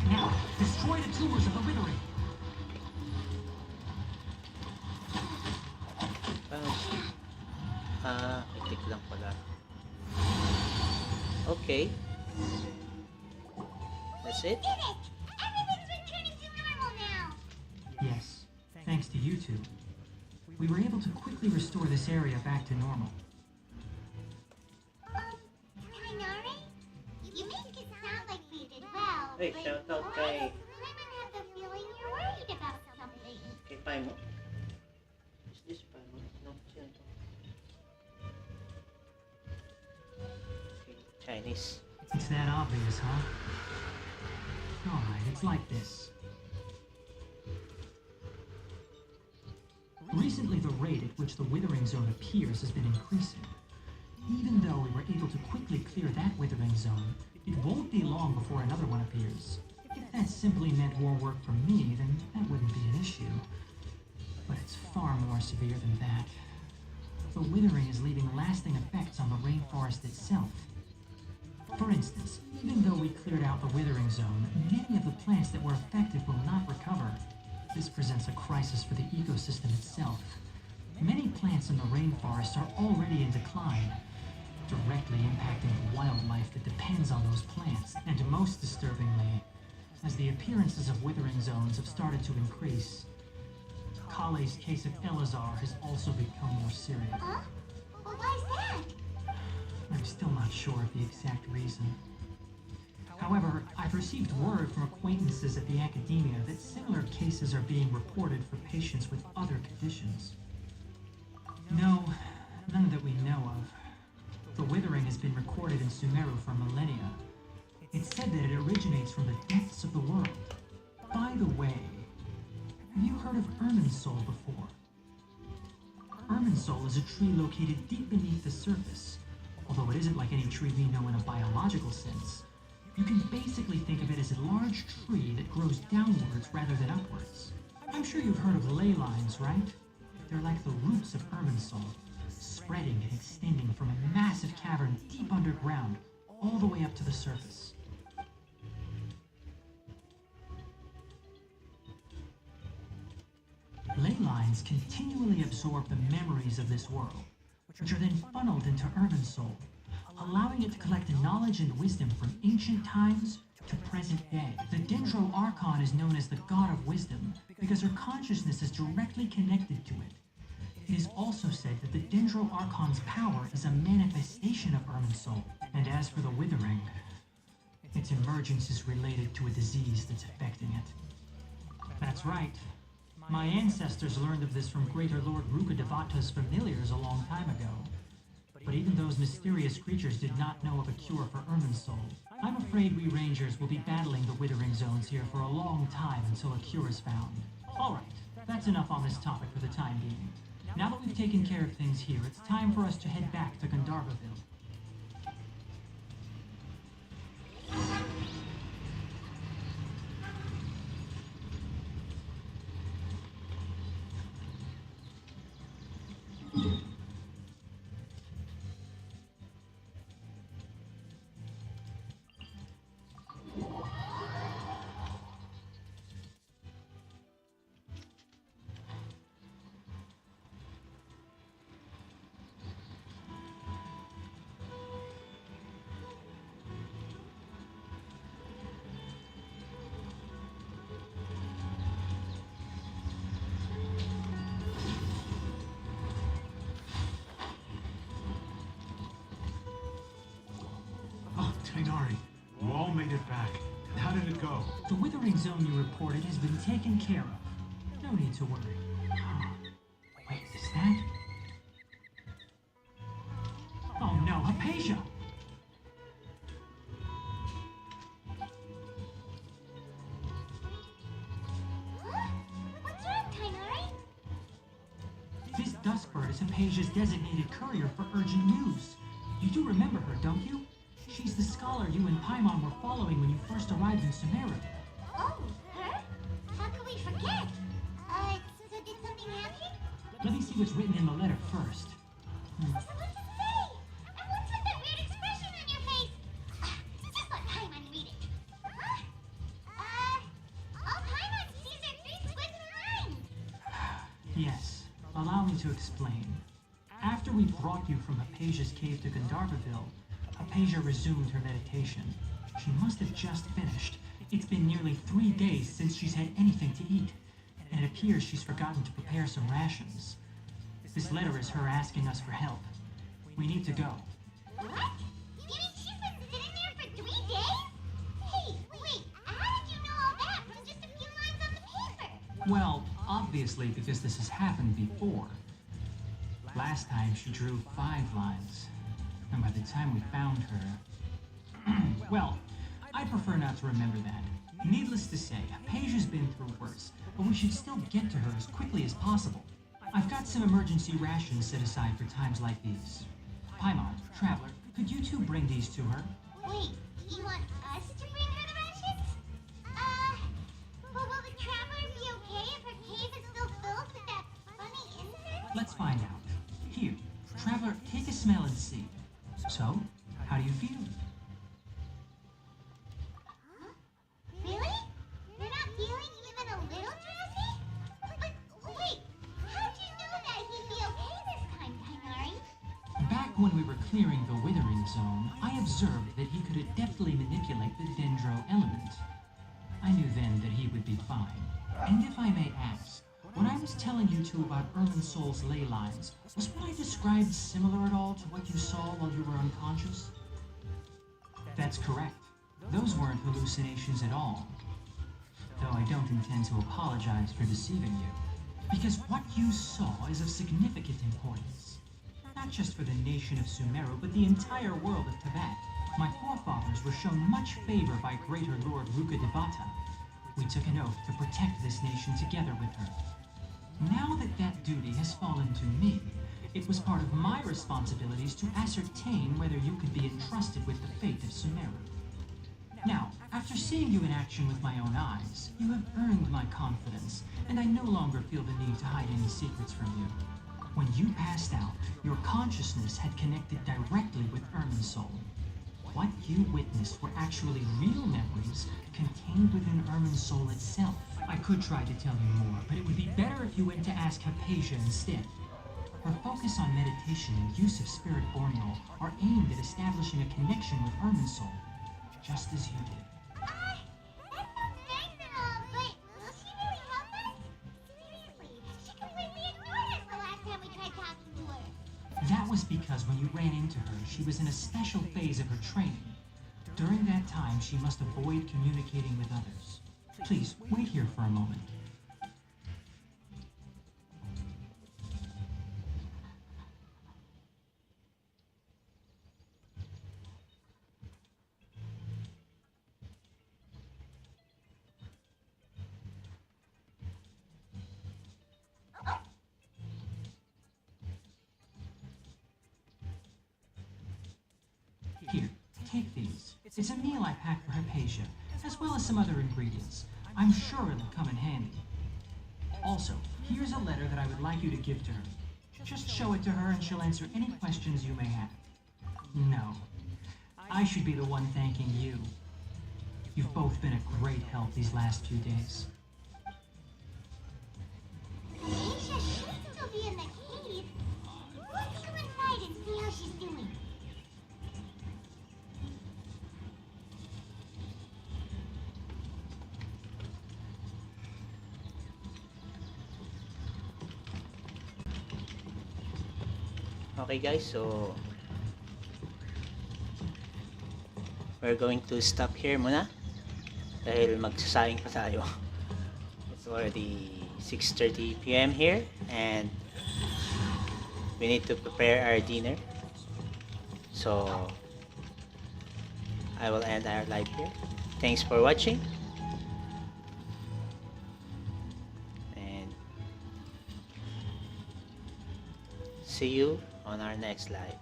Now, destroy the tumors of the withering. I-click lang pala. Okay. That's it? Did it! Everything's returning to normal now. Yes, thanks to you two. We were able to quickly restore this area back to normal. Kainari? You make it sound like we did well, Hey, but shout out why kay- does Lemon have the feeling you're worried about something? Kay Paimon. Is this Paimon? No, siya to. Okay, Chinese. It's that obvious, huh? Alright, it's like this. Recently, the rate at which the withering zone appears has been increasing. Even though we were able to quickly clear that withering zone, it won't be long before another one appears. If that simply meant more work for me, then that wouldn't be an issue. But it's far more severe than that. The withering is leaving lasting effects on the rainforest itself. For instance, even though we cleared out the withering zone, many of the plants that were affected will not recover. This presents a crisis for the ecosystem itself. Many plants in the rainforest are already in decline, directly impacting the wildlife that depends on those plants. And most disturbingly, as the appearances of withering zones have started to increase, Kale's case of Elazar has also become more serious. Huh? Well, why's that? I'm still not sure of the exact reason. However, I've received word from acquaintances at the academia that similar cases are being reported for patients with other conditions. No, none that we know of. The withering has been recorded in Sumeru for millennia. It's said that it originates from the depths of the world. By the way, have you heard of Irminsul before? Irminsul is a tree located deep beneath the surface. Although it isn't like any tree we know in a biological sense, you can basically think of it as a large tree that grows downwards rather than upwards. I'm sure you've heard of ley lines, right? They're like the roots of Irminsul, spreading and extending from a massive cavern deep underground all the way up to the surface. Ley lines continually absorb the memories of this world, which are then funneled into Irminsul, allowing it to collect knowledge and wisdom from ancient times to present day. The Dendro Archon is known as the God of Wisdom because her consciousness is directly connected to it. It is also said that the Dendro Archon's power is a manifestation of Irminsul. And as for the Withering, its emergence is related to a disease that's affecting it. That's right. My ancestors learned of this from Greater Lord Rukkhadevata's familiars a long time ago. But even those mysterious creatures did not know of a cure for Irminsul. I'm afraid we Rangers will be battling the Withering Zones here for a long time until a cure is found. Alright, that's enough on this topic for the time being. Now that we've taken care of things here, it's time for us to head back to Gandharvaville. Tainari, you all made it back. How did it go? The Withering Zone you reported has been taken care of. No need to worry. Wait, is that? Oh no, Hypatia! Huh? What's wrong, Tainari? This Duskbird is Hypatia's designated courier for urgent news. You do remember her, don't you? She's the scholar you and Paimon were following when you first arrived in Sumeru. Oh, her? How could we forget? So did something happen? Let me see what's written in the letter first. So what's it say? And what's with that weird expression on your face? Just let Paimon read it. Huh? All Paimon sees are three squiggly lines. Yes, allow me to explain. After we brought you from Hypatia's cave to Gandharvaville, Hypatia resumed her meditation. She must have just finished. It's been nearly 3 days since she's had anything to eat, and it appears she's forgotten to prepare some rations. This letter is her asking us for help. We need to go. What? You mean she's been sitting there for 3 days? Hey, wait, how did you know all that from just a few lines on the paper? Well, obviously because this has happened before. Last time she drew 5 lines, and by the time we found her... well, I prefer not to remember that. Needless to say, Hypatia's been through worse, but we should still get to her as quickly as possible. I've got some emergency rations set aside for times like these. Paimon, Traveler, could you two bring these to her? Wait, you want us to bring her the rations? But will the Traveler be okay if her cave is still filled with that funny incense? Let's find out. Here, Traveler, take a smell and see. So, how do you feel? Huh? Really? You're not feeling even a little drowsy? But wait, how'd you know that he'd be okay this time, Tainari? Back when we were clearing the Withering Zone, I observed that he could adeptly manipulate the Dendro element. I knew then that he would be fine. And if I may ask, when I was telling you two about Irminsul's ley lines, was what I described similar at all to what you saw while you were unconscious? That's correct. Those weren't hallucinations at all. Though I don't intend to apologize for deceiving you. Because what you saw is of significant importance. Not just for the nation of Sumeru, but the entire world of Teyvat. My forefathers were shown much favor by Greater Lord Rukkhadevata. We took an oath to protect this nation together with her. Now that that duty has fallen to me, it was part of my responsibilities to ascertain whether you could be entrusted with the fate of Sumeru. Now, after seeing you in action with my own eyes, you have earned my confidence, and I no longer feel the need to hide any secrets from you. When you passed out, your consciousness had connected directly with Irminsul. What you witnessed were actually real memories contained within Irminsul itself. I could try to tell you more, but it would be better if you went to ask Hypatia instead. Her focus on meditation and use of Spirit Borneo are aimed at establishing a connection with Irminsul, just as you did. That sounds nice and all, but will she really help us? Seriously, she completely ignored us the last time we tried talking to her. That was because when you ran into her, she was in a special phase of her training. During that time, she must avoid communicating with others. Please, wait here for a moment. Here, take these. It's a meal I packed for Hypatia, as well as some other ingredients. I'm sure it'll come in handy. Also, here's a letter that I would like you to give to her. Just show it to her and she'll answer any questions you may have. No, I should be the one thanking you. You've both been a great help these last few days. Aisha should still be in the cave. Let's go inside and see how she's doing. Okay guys, so we're going to stop here muna dahil magsasayang pa tayo. It's already 6:30 p.m. here and we need to prepare our dinner. So I will end our live here. Thanks for watching and see you on our next live.